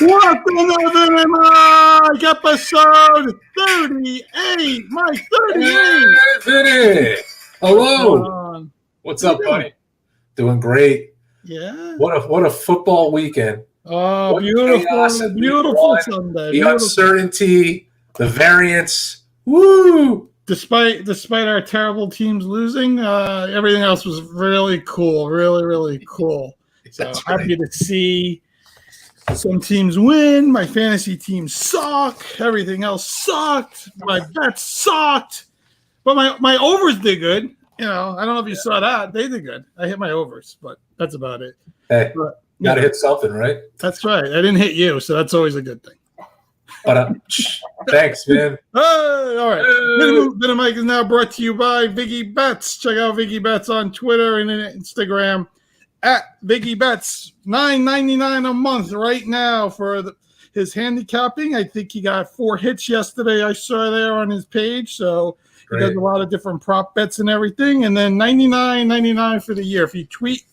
Welcome to Vin and Mike, episode 38. Mike, 38. Vinny. Hello. What's up, buddy? Doing great. Yeah. What a football weekend. Oh, what beautiful Sunday. The uncertainty, the variance. Woo! Despite our terrible teams losing, everything else was really cool. Really cool. So happy to see some teams win. My fantasy team suck. Everything else sucked. My bets sucked. But my overs did good. You know, I don't know if you saw that. They did good. I hit my overs, but that's about it. Hey, gotta hit something, right? That's right. I didn't hit you, so that's always a good thing. But thanks, man. All right. Vin and Mike is now brought to you by Viggy Bets. Check out Viggy Bets on Twitter and Instagram at Viggy Bets. $9.99 a month right now for his handicapping. I think he got 4 hits yesterday. I saw there on his page. So he does a lot of different prop bets and everything. And then $99.99 for the year. If you tweet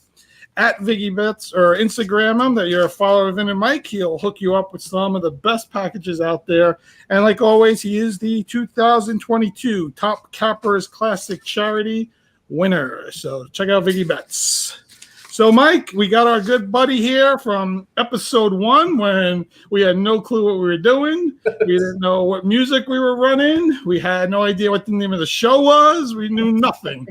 at Viggy Bets or Instagram him that you're a follower of Vin and Mike, he'll hook you up with some of the best packages out there. And like always, he is the 2022 Top Cappers Classic Charity winner. So check out Viggy Bets. So, Mike, we got our good buddy here from episode 1 when we had no clue what we were doing. We didn't know what music we were running. We had no idea what the name of the show was. We knew nothing.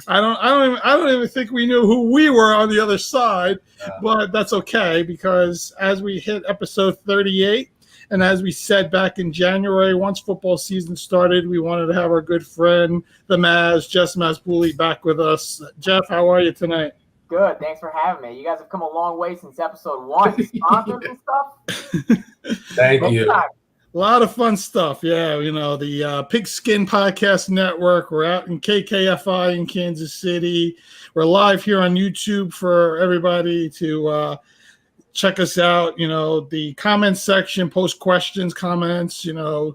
I don't even think we knew who we were on the other side, but that's okay because as we hit episode 38, and as we said back in January, once football season started, we wanted to have our good friend, the Jeff Mazpule, back with us. Jeff, how are you tonight? Good. Thanks for having me. You guys have come a long way since episode 1. Sponsors and stuff. Thank you. A lot of fun stuff. Yeah, you know, the Pigskin Podcast Network. We're out in KKFI in Kansas City. We're live here on YouTube for everybody to check us out. You know, the comment section, post questions, comments, you know,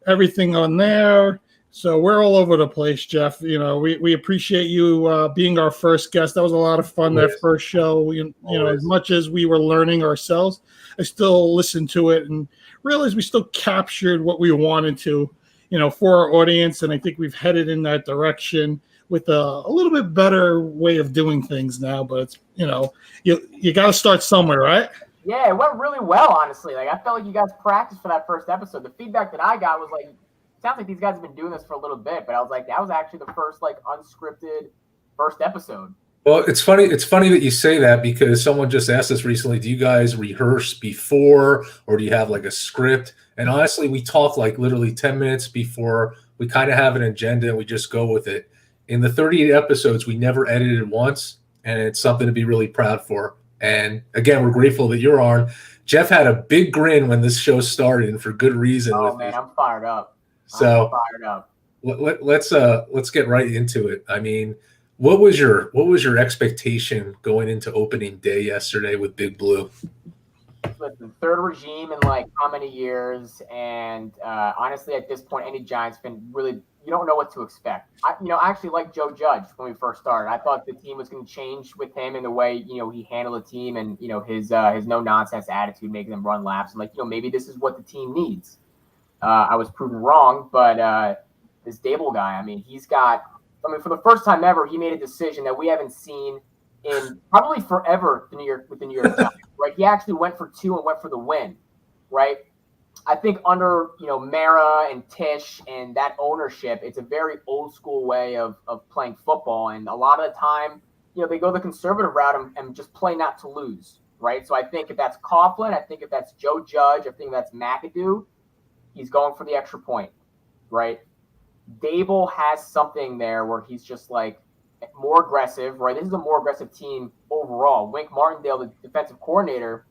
everything on there. So we're all over the place, Jeff. You know, we appreciate you being our first guest. That was a lot of fun, that first show. You know, as much as we were learning ourselves, I still listened to it and realized we still captured what we wanted to, you know, for our audience. And I think we've headed in that direction with a little bit better way of doing things now. But, it's, you know, you got to start somewhere, right? Yeah, it went really well, honestly. Like, I felt like you guys practiced for that first episode. The feedback that I got was like, sounds like these guys have been doing this for a little bit, but I was like, that was actually the first like unscripted first episode. Well, it's funny that you say that because someone just asked us recently, do you guys rehearse before or do you have like a script? And honestly, we talk like literally 10 minutes before. We kind of have an agenda and we just go with it. In the 38 episodes, we never edited once, and it's something to be really proud for. And again, we're grateful that you're on. Jeff had a big grin when this show started, and for good reason. Oh man, I'm fired up. So let's get right into it. I mean, what was your expectation going into opening day yesterday with Big Blue? Listen, third regime in like how many years? And honestly, at this point, any Giants fan really, you don't know what to expect. I actually liked Joe Judge when we first started. I thought the team was going to change with him in the way, you know, he handled the team and, you know, his no nonsense attitude, making them run laps. I'm like, you know, maybe this is what the team needs. I was proven wrong, but this Dable guy, I mean, for the first time ever, he made a decision that we haven't seen in probably forever with the New York Giants, right? He actually went for 2 and went for the win, right? I think under, you know, Mara and Tisch and that ownership, it's a very old school way of playing football. And a lot of the time, you know, they go the conservative route and just play not to lose, right? So I think if that's Coughlin, I think if that's Joe Judge, I think that's McAdoo, he's going for the extra point, right? Dable has something there where he's just like more aggressive, right? This is a more aggressive team overall. Wink Martindale, the defensive coordinator,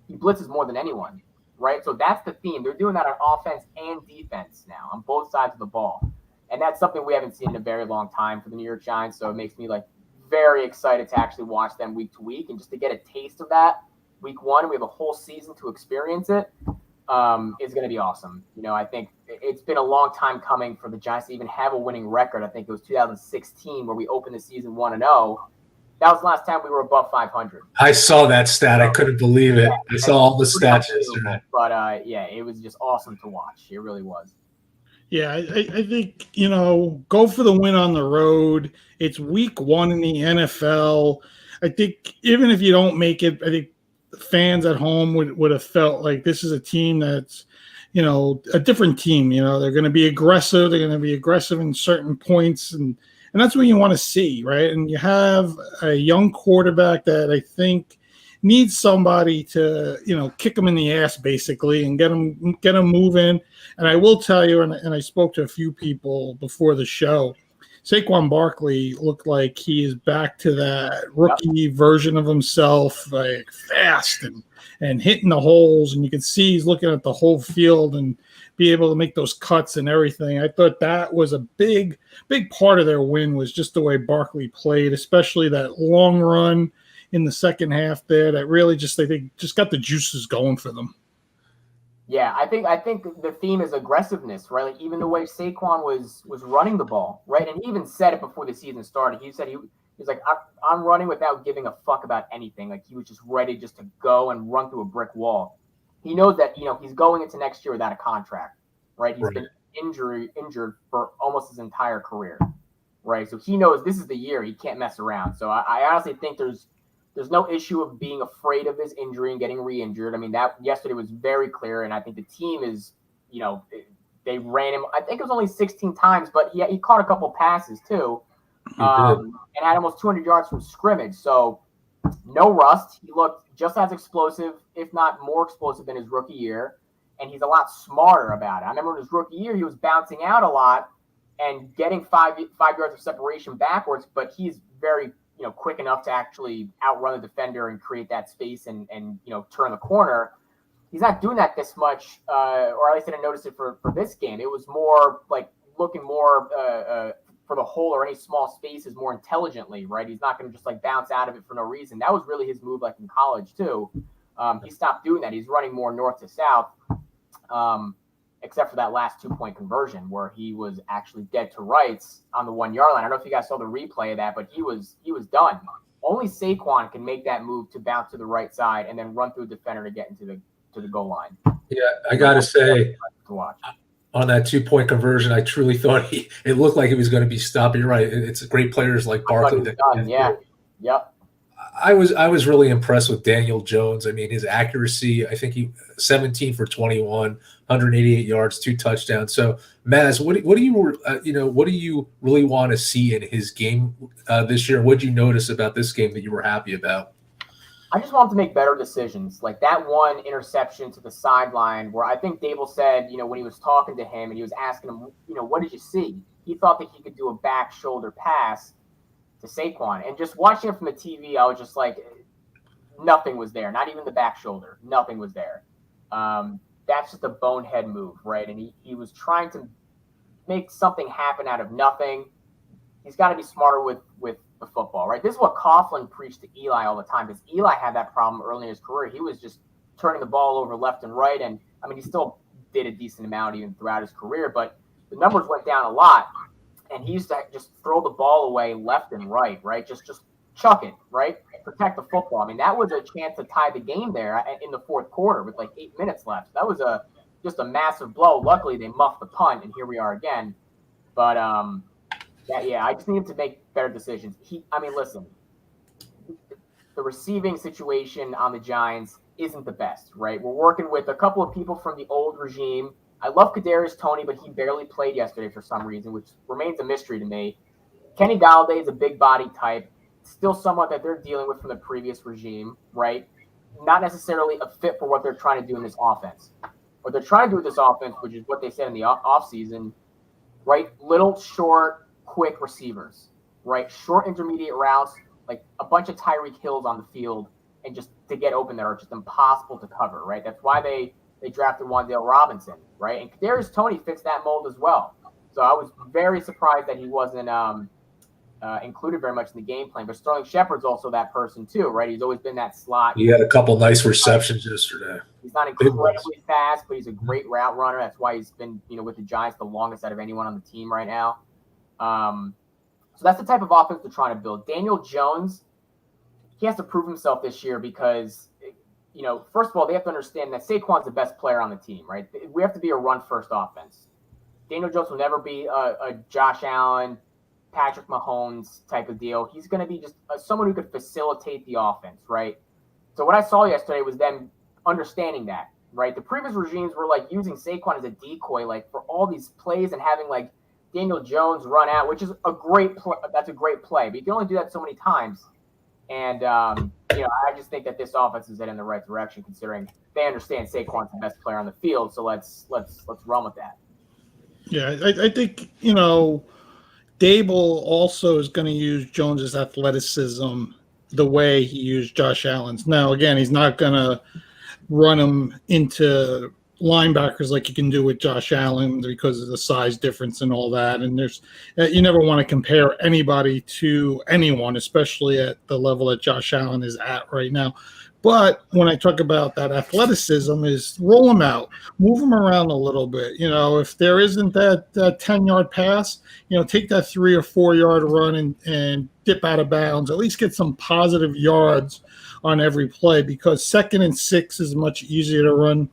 he blitzes more than anyone, right? So that's the theme. They're doing that on offense and defense now on both sides of the ball. And that's something we haven't seen in a very long time for the New York Giants. So it makes me like very excited to actually watch them week to week and just to get a taste of that week 1. We have a whole season to experience it. Is going to be awesome. You know, I think it's been a long time coming for the Giants to even have a winning record. I think it was 2016 where we opened the season 1-0. That was the last time we were above 500. I saw that stat. I couldn't believe it. I saw all the stats yesterday. But yeah, it was just awesome to watch. It really was. Yeah, I think, go for the win on the road. It's week 1 in the NFL. I think even if you don't make it, I think fans at home would have felt like this is a team that's, a different team. They're going to be aggressive. They're going to be aggressive in certain points. And that's what you want to see, right? And you have a young quarterback that I think needs somebody to, kick him in the ass basically and get him moving. And I will tell you, and I spoke to a few people before the show, Saquon Barkley looked like he is back to that rookie version of himself, like fast and hitting the holes. And you can see he's looking at the whole field and be able to make those cuts and everything. I thought that was a big part of their win was just the way Barkley played, especially that long run in the second half there that really just got the juices going for them. Yeah, I think the theme is aggressiveness, right? Like even the way Saquon was running the ball, right? And he even said it before the season started. He said he was like, I'm running without giving a fuck about anything. Like he was just ready just to go and run through a brick wall. He knows that, he's going into next year without a contract, right? He's been injured for almost his entire career, right? So he knows this is the year he can't mess around. So I honestly think there's no issue of being afraid of his injury and getting re-injured. I mean, that yesterday was very clear, and I think the team is, they ran him. I think it was only 16 times, but he caught a couple passes too, and had almost 200 yards from scrimmage. So no rust. He looked just as explosive, if not more explosive than his rookie year, and he's a lot smarter about it. I remember in his rookie year, he was bouncing out a lot and getting five yards of separation backwards, but he's very quick enough to actually outrun the defender and create that space and turn the corner. He's not doing that this much, or at least I didn't notice it for this game. It was more like looking more for the hole or any small spaces more intelligently, right? He's not going to just like bounce out of it for no reason. That was really his move, like in college too. He stopped doing that. He's running more north to south, except for that last 2-point conversion where he was actually dead to rights on the 1 yard line. I don't know if you guys saw the replay of that, but he was done. Only Saquon can make that move to bounce to the right side and then run through the defender to get into the goal line. Yeah, I gotta say, to watch on that 2-point conversion, I truly thought it looked like he was going to be stopped. You're right. It's great players like Barkley. Yep. I was really impressed with Daniel Jones. I mean, his accuracy, I think he 17 for 21, 188 yards, 2 touchdowns. So, Maz, what do you really want to see in his game this year? What did you notice about this game that you were happy about? I just want him to make better decisions. Like that one interception to the sideline where I think Dable said, when he was talking to him and he was asking him, what did you see? He thought that he could do a back shoulder pass to Saquon. And just watching it from the TV, I was just like, nothing was there. Not even the back shoulder. Nothing was there. That's just a bonehead move, right? And he was trying to make something happen out of nothing. He's got to be smarter with the football, right? This is what Coughlin preached to Eli all the time, because Eli had that problem early in his career. He was just turning the ball over left and right. And, I mean, he still did a decent amount even throughout his career, but the numbers went down a lot. And he used to just throw the ball away left and right? Just chuck it, right? Protect the football. I mean, that was a chance to tie the game there in the fourth quarter with like 8 minutes left. That was just a massive blow. Luckily, they muffed the punt, and here we are again. But, I just need him to make better decisions. Listen, the receiving situation on the Giants isn't the best, right? We're working with a couple of people from the old regime. I love Kadarius Toney, but he barely played yesterday for some reason, which remains a mystery to me. Kenny Galladay is a big body type, still someone that they're dealing with from the previous regime, right? Not necessarily a fit for what they're trying to do in this offense. What they're trying to do with this offense, which is what they said in the offseason, right? Little, short, quick receivers, right? Short intermediate routes, like a bunch of Tyreek Hills on the field, and just to get open there are just impossible to cover, right? That's why they drafted Wan'Dale Robinson, right? And Kadarius Toney fits that mold as well. So I was very surprised that he wasn't included very much in the game plan. But Sterling Shepard's also that person too, right? He's always been that slot. He had a couple nice receptions yesterday. He's not incredibly fast, but he's a great route runner. That's why he's been, with the Giants the longest out of anyone on the team right now. So that's the type of offense they're trying to build. Daniel Jones, he has to prove himself this year because, first of all, they have to understand that Saquon's the best player on the team, right? We have to be a run-first offense. Daniel Jones will never be a Josh Allen, Patrick Mahomes type of deal. He's going to be just someone who could facilitate the offense, right? So what I saw yesterday was them understanding that, right? The previous regimes were like using Saquon as a decoy, like for all these plays and having like Daniel Jones run out, which is that's a great play, but you can only do that so many times. And, I just think that this offense is heading in the right direction considering they understand Saquon's the best player on the field. So let's run with that. Yeah, I think, Dable also is going to use Jones's athleticism the way he used Josh Allen's. Now, again, he's not going to run him into linebackers like you can do with Josh Allen because of the size difference and all that. And you never want to compare anybody to anyone, especially at the level that Josh Allen is at right now. But when I talk about that athleticism is roll him out, move him around a little bit. If there isn't that 10-yard pass, take that 3 or 4 yard run and dip out of bounds, at least get some positive yards on every play because 2nd and 6 is much easier to run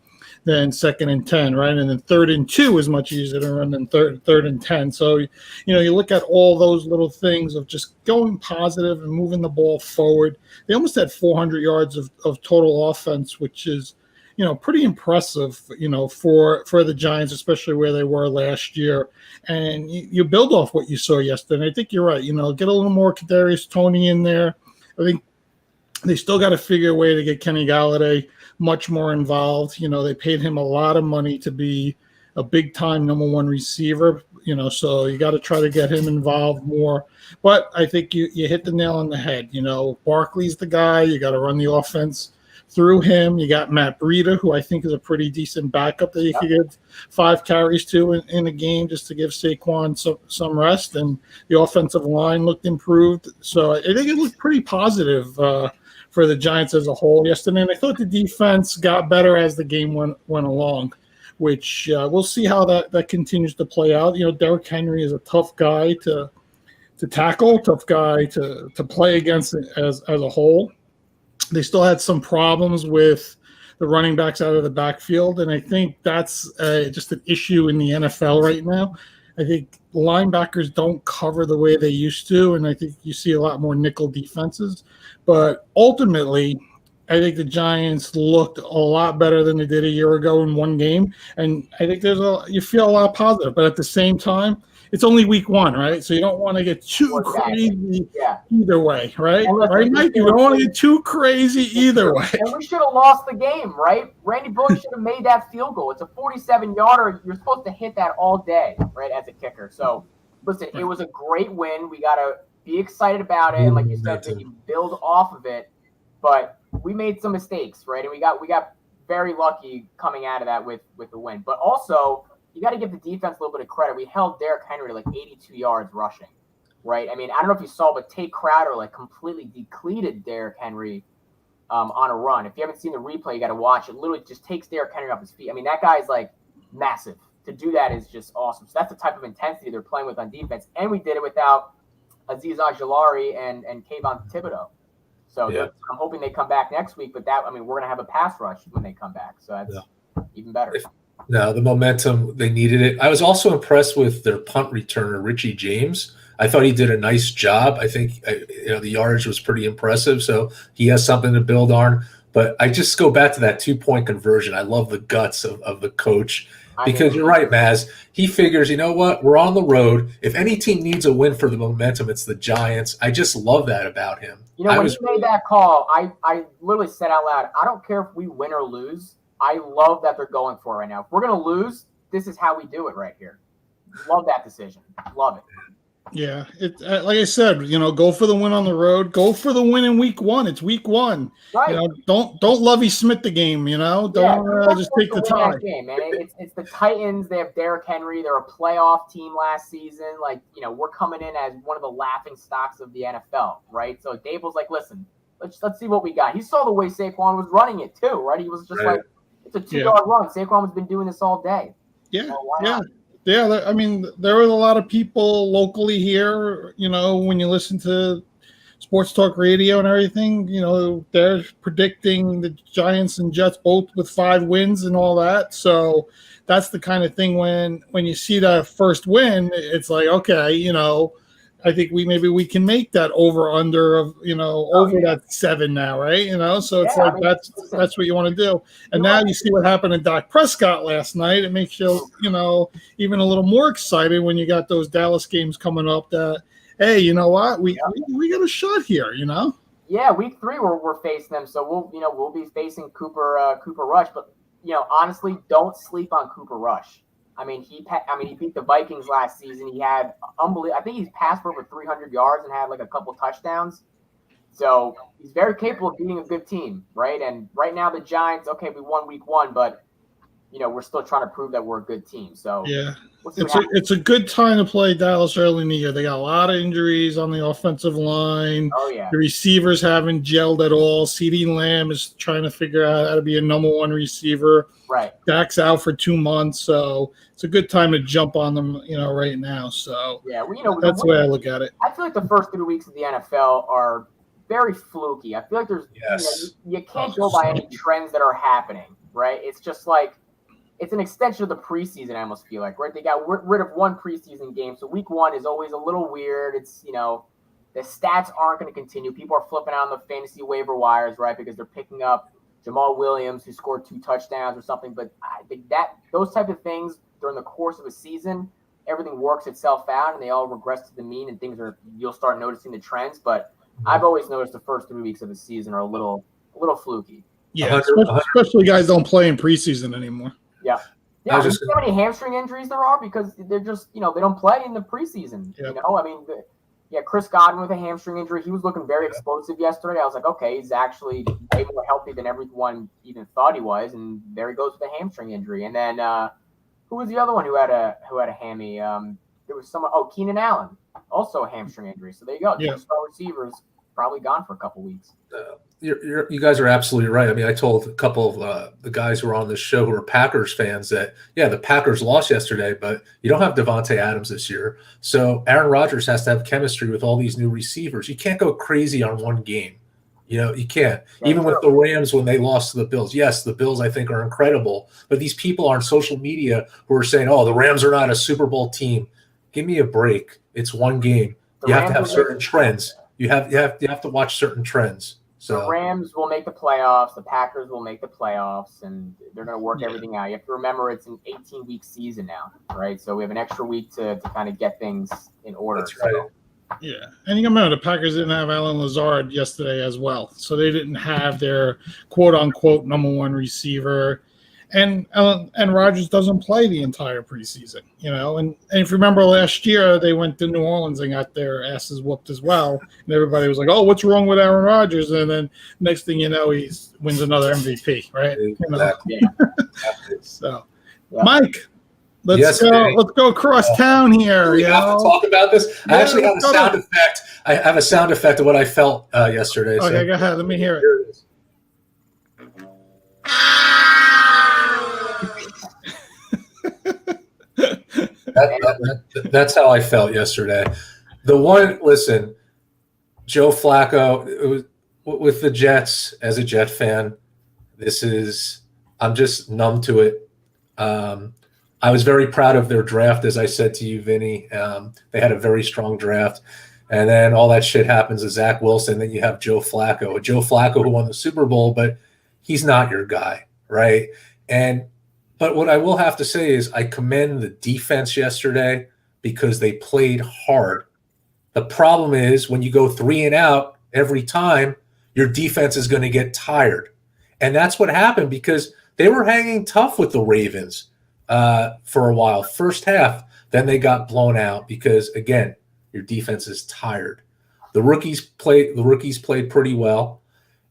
than 2nd and 10, right? And then 3rd and 2 is much easier to run than third and 10. So, you look at all those little things of just going positive and moving the ball forward. They almost had 400 yards of total offense, which is, pretty impressive, for the Giants, especially where they were last year. And you build off what you saw yesterday. And I think you're right. Get a little more Kadarius Toney in there. I think they still got to figure a way to get Kenny Galladay much more involved. They paid him a lot of money to be a big-time number one receiver, so you got to try to get him involved more. But I think you hit the nail on the head. Barkley's the guy. You got to run the offense through him. You got Matt Breida, who I think is a pretty decent backup that you could give 5 carries to in a game just to give Saquon some rest. And the offensive line looked improved. So I think it looked pretty positive for the Giants as a whole yesterday. And I thought the defense got better as the game went along, which we'll see how that continues to play out. Derrick Henry is a tough guy to tackle, tough guy to play against as a whole. They still had some problems with the running backs out of the backfield, and I think that's just an issue in the NFL right now. I think linebackers don't cover the way they used to, and I think you see a lot more nickel defenses. But ultimately, I think the Giants looked a lot better than they did a year ago in one game, and I think you feel a lot positive. But at the same time, it's only week 1, right? So you don't want to get too crazy either way, right? Right, Mike? You don't want to get too crazy either way. And we should have lost the game, right? Randy Bullock should have made that field goal. It's a 47-yarder. You're supposed to hit that all day, right, as a kicker. So, listen, it was a great win. We got to be excited about it. And like you said, we can build off of it. But we made some mistakes, right? And we got very lucky coming out of that with the win. But also, you got to give the defense a little bit of credit. We held Derrick Henry to like 82 yards rushing, right? I mean, I don't know if you saw, but Tate Crowder like completely depleted Derrick Henry on a run. If you haven't seen the replay, you got to watch it. Literally just takes Derrick Henry off his feet. I mean, that guy's like massive. To do that is just awesome. So that's the type of intensity they're playing with on defense. And we did it without Azeez Ojulari and Kayvon Thibodeau. So I'm hoping they come back next week. But we're going to have a pass rush when they come back. So that's even better. No, the momentum, they needed it. I was also impressed with their punt returner, Richie James. I thought he did a nice job. I think the yardage was pretty impressive, so he has something to build on. But I just go back to that 2-point conversion. I love the guts of the coach because you're right, Maz. He figures, you know what, we're on the road. If any team needs a win for the momentum, it's the Giants. I just love that about him. When he made that call, I literally said out loud, I don't care if we win or lose. I love that they're going for it right now. If we're going to lose, this is how we do it right here. Love that decision. Love it. Yeah, like I said, go for the win on the road. Go for the win in week 1. It's week 1. Right. Don't Lovie Smith the game. Don't just take the tie. Game, man. It's the Titans. They have Derrick Henry. They're a playoff team last season. We're coming in as one of the laughing stocks of the NFL, right? So Dable's like, listen, let's see what we got. He saw the way Saquon was running it too, right? He was just like, it's a 2-yard run. Saquon has been doing this all day. Yeah, I mean, there was a lot of people locally here, when you listen to sports talk radio and everything, they're predicting the Giants and Jets both with 5 wins and all that. So that's the kind of thing when you see that first win, it's like, okay, I think we can make that over under of over that 7 now, right? So it's that's what you want to do. And now you see what happened to Dak Prescott last night. It makes you even a little more excited when you got those Dallas games coming up. That hey, you know what, we got a shot here. Yeah, week 3 we're facing them, so we'll be facing Cooper Rush, but honestly, don't sleep on Cooper Rush. I mean, he beat the Vikings last season. He had I think he's passed for over 300 yards and had like a couple touchdowns. So he's very capable of beating a good team, right? And right now the Giants, okay, we won week 1, but we're still trying to prove that we're a good team. So yeah, it's a good time to play Dallas early in the year. They got a lot of injuries on the offensive line. Oh yeah, the receivers haven't gelled at all. CeeDee Lamb is trying to figure out how to be a number 1 receiver. Right. Dak's out for 2 months, so it's a good time to jump on them, right now. So yeah, that's the way I look at it. I feel like the first 3 weeks of the NFL are very fluky. I feel like there's you can't go by any trends that are happening, right? It's just like it's an extension of the preseason. I almost feel like, right? They got rid of 1 preseason game, so week 1 is always a little weird. It's the stats aren't going to continue. People are flipping out on the fantasy waiver wires, right? Because they're picking up Jamal Williams, who scored 2 touchdowns or something. But I think that those type of things during the course of a season, everything works itself out and they all regress to the mean and you'll start noticing the trends. But I've always noticed the first 3 weeks of the season are a little fluky. Yeah, especially guys don't play in preseason anymore. Yeah. Yeah, see how many hamstring injuries there are because they're just, they don't play in the preseason. Yep. I mean, Chris Godwin with a hamstring injury, he was looking very explosive yesterday. I was like, okay, he's actually way more healthy than everyone even thought he was, and there he goes with a hamstring injury. And then who was the other one who had a hammy? There was someone. Oh, Keenan Allen, also a hamstring injury. So there you go. Yeah. 2 star receivers probably gone for a couple weeks. You guys are absolutely right. I mean, I told a couple of the guys who were on this show who are Packers fans that, the Packers lost yesterday, but you don't have Devontae Adams this year. So Aaron Rodgers has to have chemistry with all these new receivers. You can't go crazy on one game. You can't. Even with the Rams when they lost to the Bills. Yes, the Bills, I think, are incredible. But these people on social media who are saying, oh, the Rams are not a Super Bowl team. Give me a break. It's one game. You have to have certain trends. You have to watch certain trends. So the Rams will make the playoffs. The Packers will make the playoffs, and they're going to work everything out. You have to remember it's an 18-week season now, right? So we have an extra week to kind of get things in order. That's right. Yeah, and you remember the Packers didn't have Alan Lazard yesterday as well, so they didn't have their quote-unquote number 1 receiver. And Rodgers doesn't play the entire preseason, And if you remember last year, they went to New Orleans and got their asses whooped as well. And everybody was like, "Oh, what's wrong with Aaron Rodgers?" And then next thing you know, he wins another MVP, right? Exactly. So, Mike, let's go across town here. We have to talk about this. I actually have a sound effect. I have a sound effect of what I felt yesterday. Okay, go ahead. Let me hear it. Here it is. That's how I felt yesterday. Listen, Joe Flacco, it was, with the Jets, as a Jet fan, I'm just numb to it. I was very proud of their draft, as I said to you, Vinny. They had a very strong draft. And then all that shit happens to Zach Wilson. Then you have Joe Flacco who won the Super Bowl, but he's not your guy, right? But what I will have to say is I commend the defense yesterday because they played hard. The problem is when you go 3 and out every time, your defense is going to get tired. And that's what happened because they were hanging tough with the Ravens for a while. First half, then they got blown out because, again, your defense is tired. The rookies played pretty well.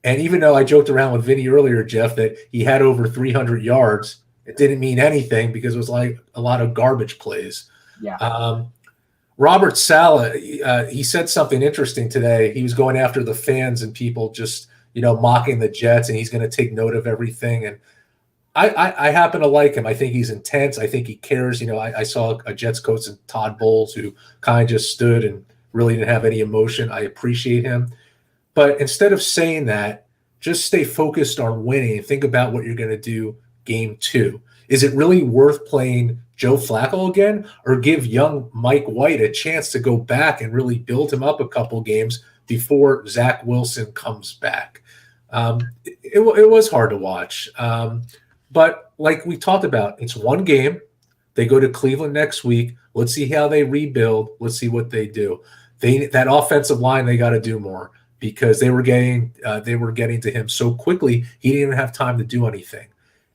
And even though I joked around with Vinny earlier, Jeff, that he had over 300 yards, it didn't mean anything because it was like a lot of garbage plays. Yeah. Robert Saleh, he said something interesting today. He was going after the fans and people just, mocking the Jets, and he's going to take note of everything. And I happen to like him. I think he's intense. I think he cares. I saw a Jets coach in Todd Bowles who kind of just stood and really didn't have any emotion. I appreciate him. But instead of saying that, just stay focused on winning and think about what you're going to do game 2. Is it really worth playing Joe Flacco again, or give young Mike White a chance to go back and really build him up a couple games before Zach Wilson comes back? It was hard to watch. But like we talked about, it's one game. They go to Cleveland next week. Let's see how they rebuild. Let's see what they do. That offensive line, they got to do more, because they were getting to him so quickly, he didn't even have time to do anything.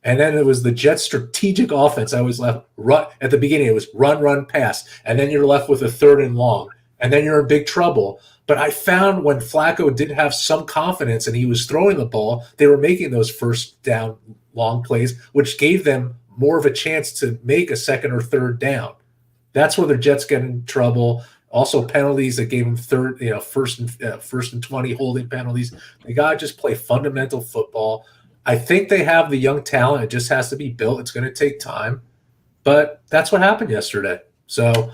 And then it was the Jets' strategic offense. I was left run at the beginning. It was run, pass, and then you're left with a 3rd and long, and then you're in big trouble. But I found when Flacco did have some confidence and he was throwing the ball, they were making those first down long plays, which gave them more of a chance to make a 2nd or 3rd down. That's where the Jets get in trouble. Also, penalties that gave them first and 20 holding penalties. They gotta just play fundamental football. I think they have the young talent. It just has to be built. It's going to take time, but that's what happened yesterday. So,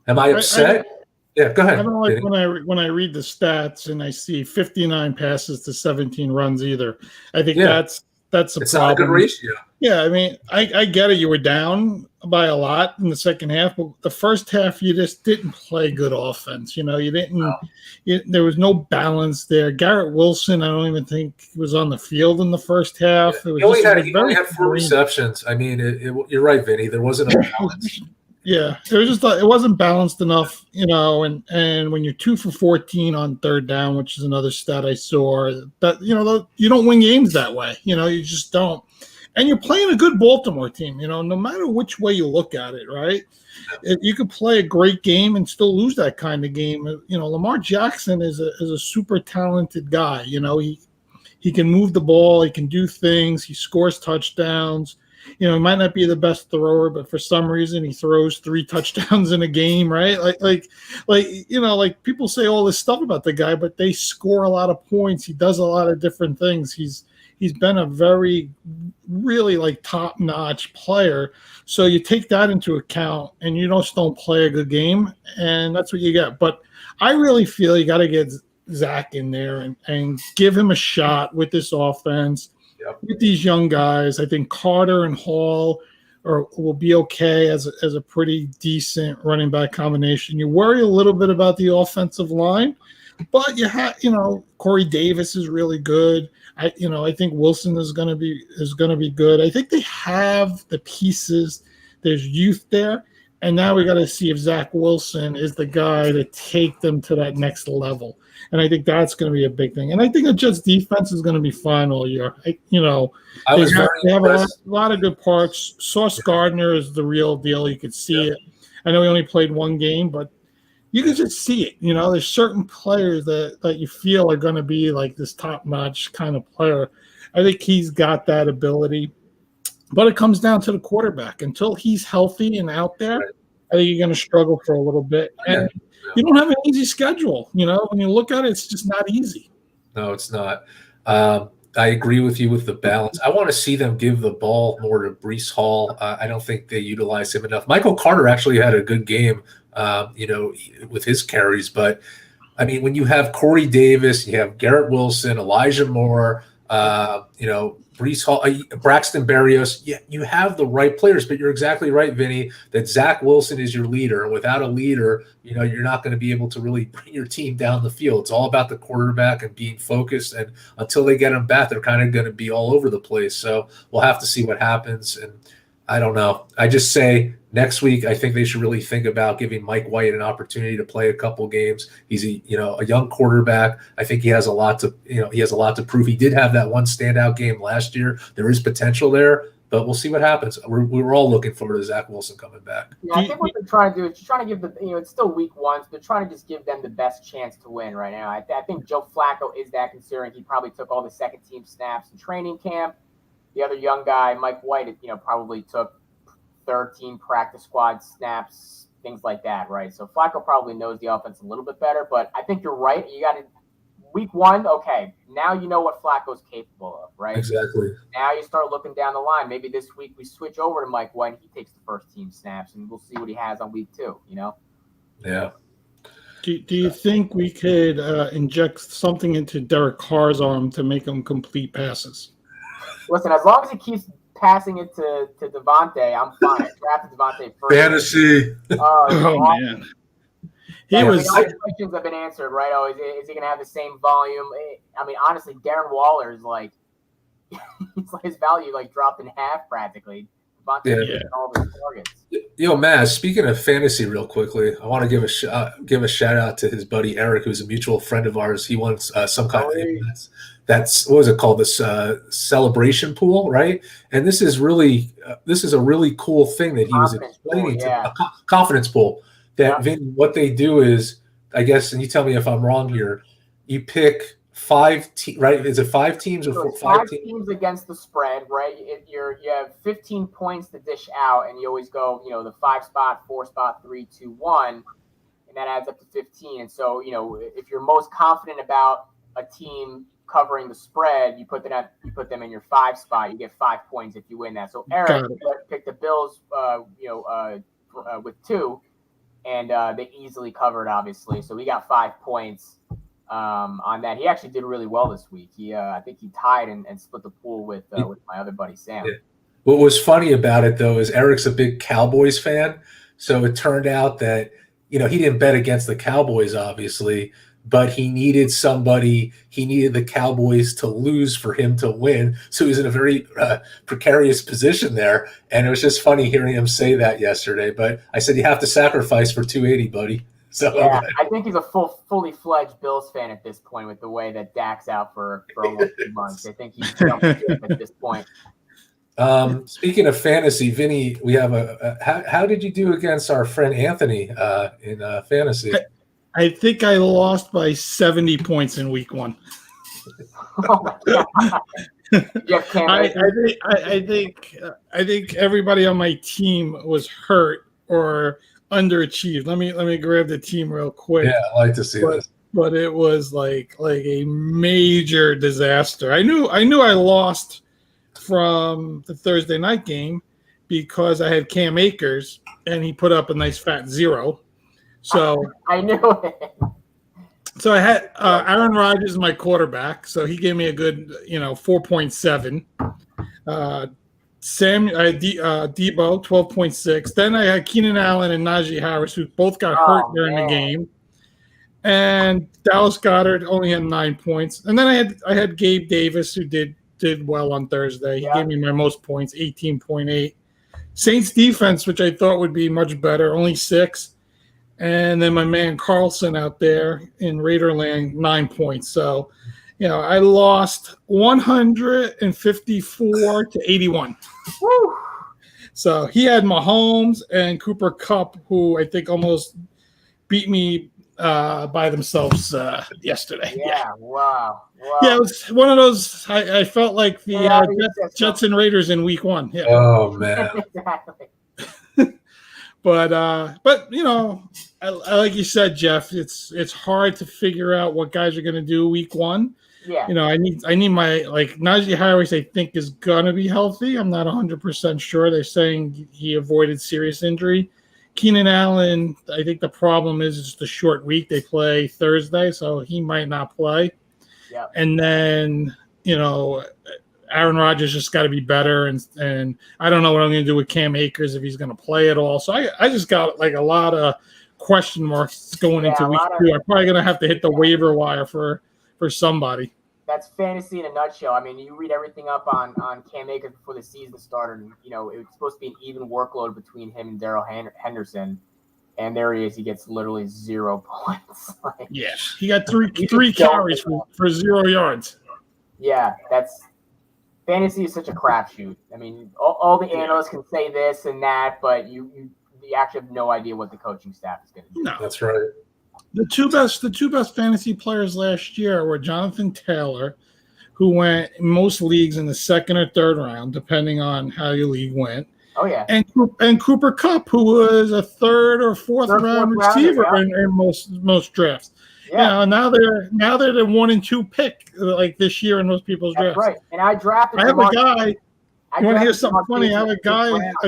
am I upset? Yeah, go ahead. I don't like when I read the stats and I see 59 passes to 17 runs either. I think that's a it's problem. Not a good ratio. Yeah, I mean, I get it. You were down by a lot in the second half, but the first half you just didn't play good offense. You didn't. There was no balance there. Garrett Wilson, I don't even think he was on the field in the first half. Yeah. It was he only had 4 receptions. I mean, you're right, Vinny. There wasn't a balance. Yeah, it was just it wasn't balanced enough, and when you're 2 for 14 on 3rd down, which is another stat I saw, that you don't win games that way. You just don't. And you're playing a good Baltimore team, no matter which way you look at it, right? You could play a great game and still lose that kind of game. Lamar Jackson is a super talented guy. He can move the ball, he can do things, he scores touchdowns. He might not be the best thrower, but for some reason he throws 3 touchdowns in a game, right? Like people say all this stuff about the guy, but they score a lot of points. He does a lot of different things. He's been a very, really top-notch player. So you take that into account, and you just don't play a good game, and that's what you get. But I really feel you got to get Zach in there and give him a shot with this offense. With these young guys. I think Carter and Hall will be okay as a pretty decent running back combination. You worry a little bit about the offensive line, but you have Corey Davis is really good. I think Wilson is going to be good. I think they have the pieces. There's youth there, and now we got to see if Zach Wilson is the guy to take them to that next level. And I think that's going to be a big thing. And I think the Jets defense is going to be fine all year. They have a lot of good parts. Sauce Gardner is the real deal. You could see it. I know he only played 1 game, but you can just see it. There's certain players that you feel are going to be like this top-notch kind of player. I think he's got that ability. But it comes down to the quarterback. Until he's healthy and out there, I think you're going to struggle for a little bit. And you don't have an easy schedule. When you look at it, it's just not easy. No, it's not. I agree with you with the balance. I want to see them give the ball more to Breece Hall. I don't think they utilize him enough. Michael Carter actually had a good game, with his carries. But, I mean, when you have Corey Davis, you have Garrett Wilson, Elijah Moore, Breece Hall, Braxton Berrios, you have the right players, but you're exactly right, Vinny, that Zach Wilson is your leader. And without a leader, you're not going to be able to really bring your team down the field. It's all about the quarterback and being focused. And until they get him back, they're kind of going to be all over the place. So we'll have to see what happens. And I don't know. I just say next week, I think they should really think about giving Mike White an opportunity to play a couple games. He's a young quarterback. I think he has a lot to prove. He did have that one standout game last year. There is potential there, but we'll see what happens. We're all looking forward to Zach Wilson coming back. Yeah, I think what they're trying to do is trying to give it's still week 1, so they're trying to just give them the best chance to win right now. I think Joe Flacco is that, considering he probably took all the second team snaps in training camp. The other young guy, Mike White, probably took 13 practice squad snaps, things like that, right? So Flacco probably knows the offense a little bit better, but I think you're right. You got to week 1, okay, now you know what Flacco's capable of, right? Exactly. Now you start looking down the line. Maybe this week we switch over to Mike White and he takes the first team snaps, and we'll see what he has on week 2, Yeah. Do you think we could inject something into Derek Carr's arm to make him complete passes? Listen, as long as he keeps passing it to Devontae, I'm fine. I drafted Devontae first. Fantasy. Oh man, all the questions have been answered, right? Oh, is he going to have the same volume? I mean, honestly, Darren Waller's like his value dropped in half practically. Devontae all those targets. Yo, Maz, speaking of fantasy real quickly, I want to give a shout out to his buddy Eric, who's a mutual friend of ours. He wants some kind of that's what was it called, this celebration pool, right? And this is a really cool thing that he was explaining to a confidence pool. That Vin, what they do is, I guess, and you tell me if I'm wrong here, you pick 5 teams, right? Is it 5 teams or so 5 teams against the spread, right? You have 15 points to dish out, and you always go, the 5 spot, 4 spot, 3, 2, 1, and that adds up to 15. And so, if you're most confident about a team covering the spread, you put them in your 5 spot. You get 5 points if you win that. So Eric picked the Bills, with 2, and they easily covered, obviously. So we got 5 points. On that, he actually did really well this week. I think he tied and split the pool with my other buddy Sam. Yeah. What was funny about it though is Eric's a big Cowboys fan, so it turned out that he didn't bet against the Cowboys obviously, but he needed the Cowboys to lose for him to win. So he was in a very precarious position there, and it was just funny hearing him say that yesterday. But I said you have to sacrifice for 280, buddy. So yeah, I think he's a fully fledged Bills fan at this point with the way that Dak's out for almost 2 months. I think he's jumped at this point. Speaking of fantasy, Vinny, we have how did you do against our friend Anthony in fantasy? I think I lost by 70 points in week 1. Oh my God. I think everybody on my team was hurt or underachieved. Let me grab the team real quick. Yeah, I like to see this. But it was like a major disaster. I knew I lost from the Thursday night game because I had Cam Akers and he put up a nice fat 0. So I knew it. So I had Aaron Rodgers, my quarterback. So he gave me a good 4.7. Debo, 12.6. Then I had Keenan Allen and Najee Harris, who both got hurt during the game. And Dallas Goedert only had 9 points. And then I had Gabe Davis, who did well on Thursday. He gave me my most points, 18.8. Saints defense, which I thought would be much better, only 6. And then my man Carlson out there in Raiderland, 9 points. So, I lost 154 to 81. Woo. So he had Mahomes and Cooper Kupp, who I think almost beat me by themselves yesterday. Yeah, wow. Yeah, it was one of those. I felt like the Jets and Raiders in week 1. Yeah. Oh man. Exactly. But like you said, Jeff, it's hard to figure out what guys are going to do week 1. Yeah. I need my Najee Harris. I think is going to be healthy. I'm not 100% sure. They're saying he avoided serious injury. Keenan Allen, I think the problem is it's the short week. They play Thursday, so he might not play. Yeah. And then Aaron Rodgers just got to be better, and I don't know what I'm going to do with Cam Akers if he's going to play at all. So I just got a lot of question marks going into week 2. I'm probably going to have to hit the waiver wire for somebody. That's fantasy in a nutshell. I mean, you read everything up on Cam Akers before the season started, and it was supposed to be an even workload between him and Darrell Henderson, and there he is. He gets literally 0 points. Yeah, he got three carries for 0 yards. Yeah, fantasy is such a crapshoot. I mean, all the analysts can say this and that, but you actually have no idea what the coaching staff is going to do. No, that's right. The two best fantasy players last year were Jonathan Taylor, who went in most leagues in the 2nd or 3rd round, depending on how your league went. Oh yeah, and Cooper Kupp, who was a 3rd or 4th round receiver in most drafts. Yeah, now they're the 1 and 2 pick this year in most people's drafts. Right, and I drafted. I have a guy. You want to hear something funny? I have a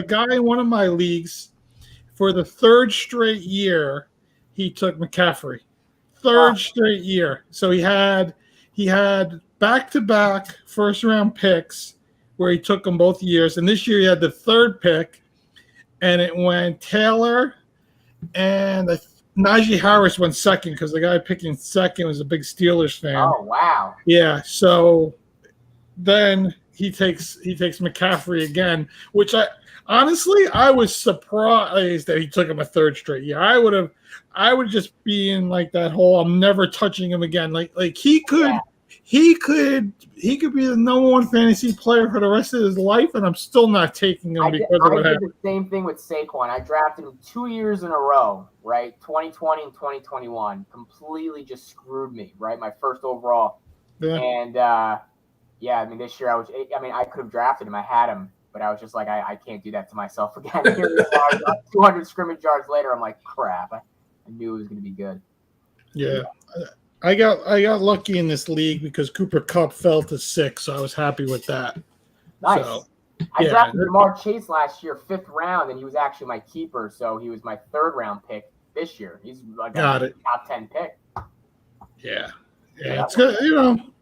guy in one of my leagues for the 3rd straight year. He took McCaffrey. third straight year. So he had back-to-back first-round picks where he took them both years, and this year he had the third pick, and it went Taylor and Najee Harris went second because the guy picking second was a big Steelers fan. Oh wow! Yeah, so then he takes McCaffrey again, which I was surprised that he took him a third straight year. I would just be in like that whole I'm never touching him again. Like he could be the number one fantasy player for the rest of his life, and I'm still not taking him I because did of what happened. the same thing with Saquon. I drafted him 2 years in a row, right? 2020 and 2021 completely just screwed me, right? My first overall, and I mean this year I could have drafted him. I had him. But I was just like, I can't do that to myself again. Here we are, 200 scrimmage yards later, I'm like, crap. I knew it was going to be good. Yeah. I got lucky in this league because Cooper Kupp fell to 6, so I was happy with that. Nice. So, I drafted Jamar Chase last year, 5th round, and he was actually my keeper, so he was my 3rd round pick this year. He's like a top 10 pick. Yeah. Yeah, it's good.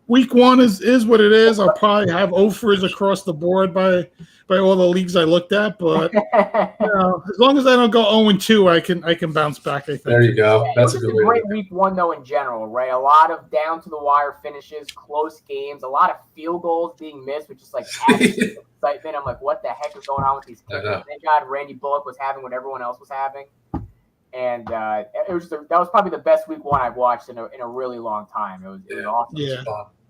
Week 1 is what it is. I'll probably have offers across the board by all the leagues I looked at, but as long as I don't go 0-2, I can bounce back. I think. There you go. That's a good way. Great week 1 though in general, right? A lot of down to the wire finishes, close games, a lot of field goals being missed, which is like excitement. I'm like, what the heck is going on with these kickers? Thank God Randy Bullock was having what everyone else was having. And that was probably the best week 1 I've watched in a really long time. It was awesome.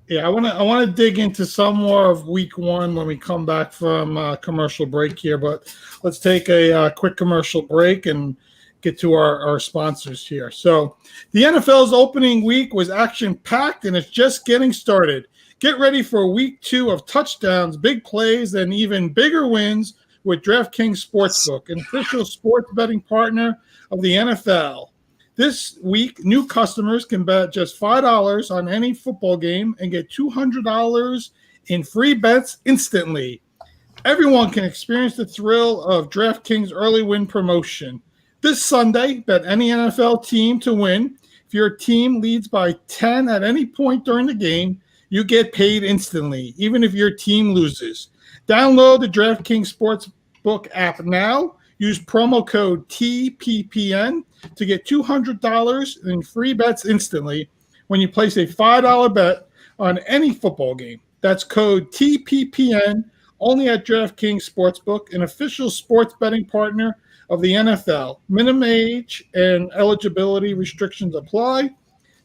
Yeah. I want to dig into some more of week 1 when we come back from commercial break here. But let's take a quick commercial break and get to our sponsors here. So the NFL's opening week was action packed, and it's just getting started. Get ready for week 2 of touchdowns, big plays, and even bigger wins with DraftKings Sportsbook, an official sports betting partner of the NFL. This week, new customers can bet just $5 on any football game and get $200 in free bets instantly. Everyone can experience the thrill of DraftKings early win promotion. This Sunday, bet any NFL team to win. If your team leads by 10 at any point during the game, you get paid instantly, even if your team loses. Download the DraftKings Sportsbook app now. Use promo code TPPN to get $200 in free bets instantly when you place a $5 bet on any football game. That's code TPPN only at DraftKings Sportsbook, an official sports betting partner of the NFL. Minimum age and eligibility restrictions apply.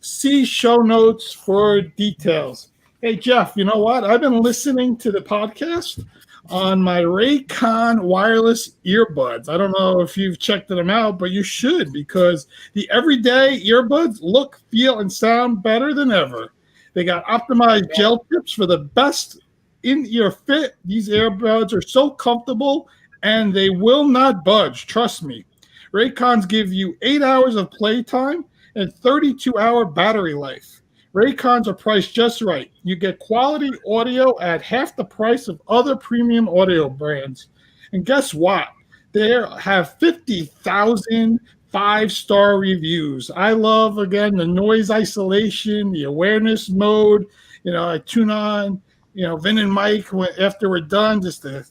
See show notes for details. Hey, Jeff, you know what? I've been listening to the podcast on my Raycon wireless earbuds. I don't know if you've checked them out, but you should, because the everyday earbuds look, feel, and sound better than ever. They got optimized gel tips for the best in-ear fit. These earbuds are so comfortable, and they will not budge. Trust me. Raycons give you 8 hours of playtime and 32-hour battery life. Raycons are priced just right. You get quality audio at half the price of other premium audio brands. And guess what? They have 50,000 5-star reviews. I love, again, the noise isolation, the awareness mode. I tune on, Vin and Mike after we're done just to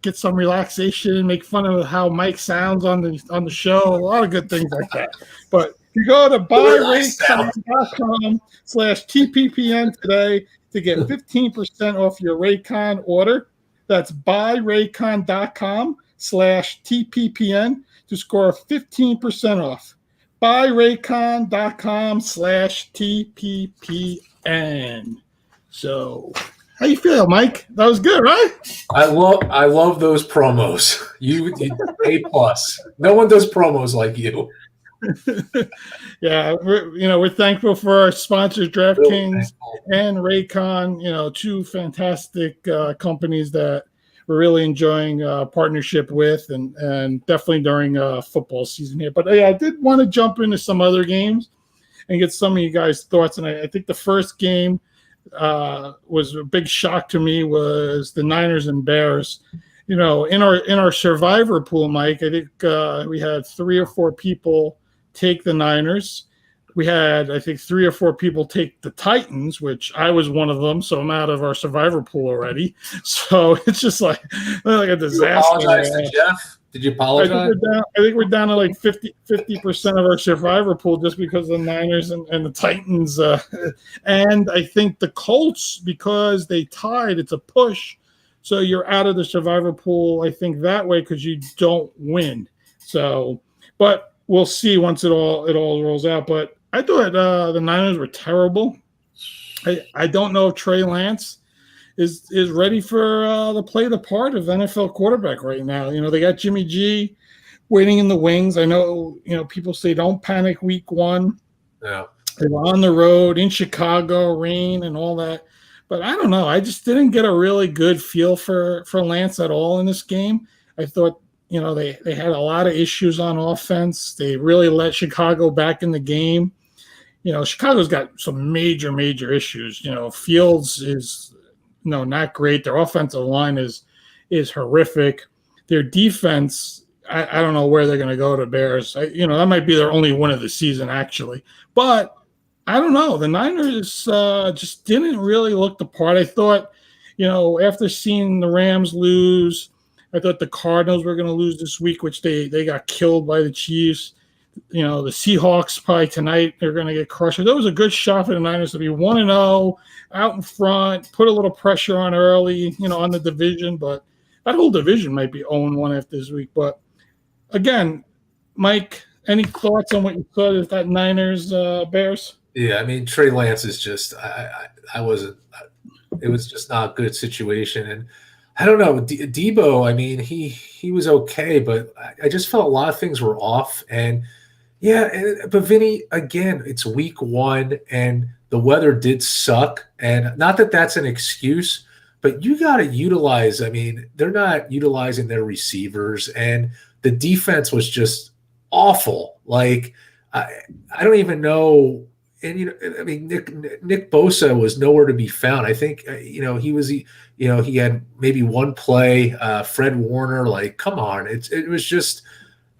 get some relaxation, make fun of how Mike sounds on the show. A lot of good things like that. But you go to buyraycon.com/TPPN today to get 15% off your Raycon order. That's buyraycon.com/TPPN to score 15% off. Buyraycon.com/TPPN. So, how you feel, Mike? That was good, right? I love those promos. You A+. No one does promos like you. Yeah, we're thankful for our sponsors, DraftKings and Raycon. Two fantastic companies that we're really enjoying partnership with, and definitely during football season here. But I did want to jump into some other games and get some of you guys' thoughts. And I think the first game was a big shock to me was the Niners and Bears. In our survivor pool, Mike, I think we had 3 or 4 people take the Niners. we had, I think, 3 or 4 people take the Titans, which I was one of them. So I'm out of our survivor pool already. So it's just like a disaster. Did you apologize to Jeff? Did you apologize? I think we're down to like 50% of our survivor pool just because of the Niners and the Titans. And I think the Colts, because they tied, it's a push. So you're out of the survivor pool, I think, that way because you don't win. So, but we'll see once it all rolls out. But I thought the Niners were terrible. I don't know if Trey Lance is ready for the play the part of NFL quarterback right now. They got Jimmy G waiting in the wings. I know, people say don't panic week 1. Yeah. They were on the road in Chicago, rain and all that. But I don't know. I just didn't get a really good feel for Lance at all in this game. I thought, they had a lot of issues on offense. They really let Chicago back in the game. Chicago's got some major, major issues. Fields is not great. Their offensive line is horrific. Their defense, I don't know where they're going to go to Bears. That might be their only win of the season, actually. But I don't know. The Niners just didn't really look the part. I thought, after seeing the Rams lose, I thought the Cardinals were going to lose this week, which they got killed by the Chiefs. The Seahawks probably tonight, they're going to get crushed. There was a good shot for the Niners to be 1-0 out in front, put a little pressure on early, on the division. But that whole division might be 0-1 after this week. But again, Mike, any thoughts on what you thought of that Niners Bears? Yeah, I mean, Trey Lance is just I wasn't. It was just not a good situation, and I don't know. Debo, I mean, he was okay, but I just felt a lot of things were off. And yeah, but Vinny, again, it's week 1, and the weather did suck. And not that that's an excuse, but you got to utilize. I mean, they're not utilizing their receivers, and the defense was just awful. Like I don't even know. And I mean, Nick Bosa was nowhere to be found. I think he had maybe one play. Fred Warner, like, come on, it was just.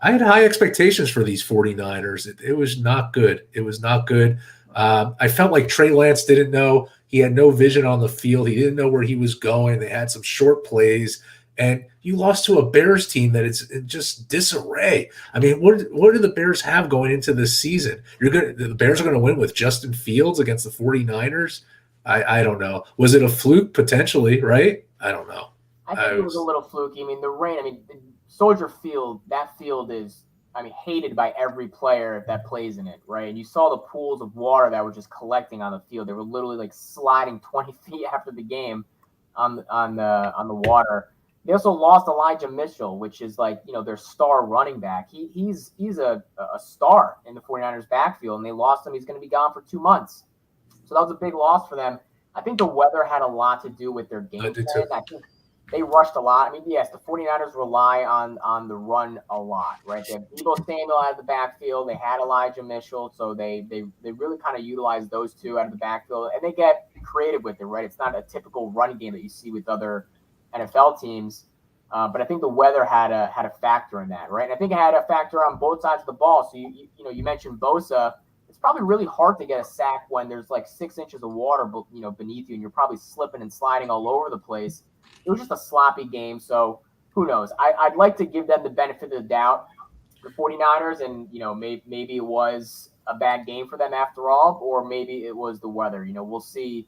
I had high expectations for these 49ers. It was not good. It was not good. I felt like Trey Lance didn't know. He had no vision on the field. He didn't know where he was going. They had some short plays. And you lost to a Bears team that is in just disarray. I mean, what do the Bears have going into this season? The Bears are going to win with Justin Fields against the 49ers? I don't know. Was it a fluke potentially, right? I don't know. I think it was a little fluky. I mean, the rain, Soldier Field, that field is, hated by every player that plays in it, right? And you saw the pools of water that were just collecting on the field. They were literally like sliding 20 feet after the game on the water. They also lost Elijah Mitchell, which is their star running back. He's a star in the 49ers backfield, and they lost him. He's going to be gone for 2 months. So that was a big loss for them. I think the weather had a lot to do with their game plan. I think they rushed a lot. Yes, the 49ers rely on the run a lot, right? They have Deebo Samuel out of the backfield. They had Elijah Mitchell, so they really kind of utilize those two out of the backfield, and they get creative with it, right? It's not a typical run game that you see with other NFL teams, but I think the weather had a factor in that, right? And I think it had a factor on both sides of the ball. So you mentioned Bosa. It's probably really hard to get a sack when there's like 6 inches of water, beneath you, and you're probably slipping and sliding all over the place. It was just a sloppy game, so who knows? I'd like to give them the benefit of the doubt, the 49ers, and maybe it was a bad game for them after all, or maybe it was the weather. We'll see.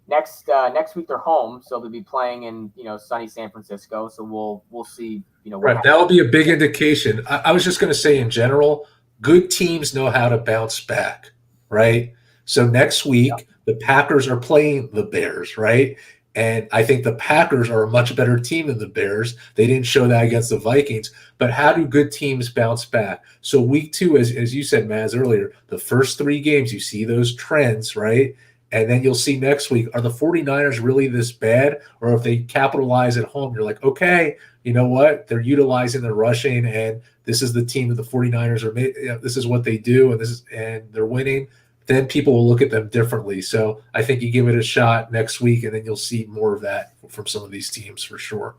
Next week they're home, so they'll be playing in sunny San Francisco. So we'll see. Right, that will be a big indication. I was just going to say in general, good teams know how to bounce back, right? So next week the Packers are playing the Bears, right? And I think the Packers are a much better team than the Bears. They didn't show that against the Vikings. But how do good teams bounce back? So week 2, as you said, Maz, earlier, the first 3 games, you see those trends, right? And then you'll see next week, are the 49ers really this bad? Or if they capitalize at home, you're like, okay, you know what? They're utilizing the rushing, and this is the team that the 49ers are. This is what they do, and they're winning. Then people will look at them differently. So I think you give it a shot next week, and then you'll see more of that from some of these teams for sure.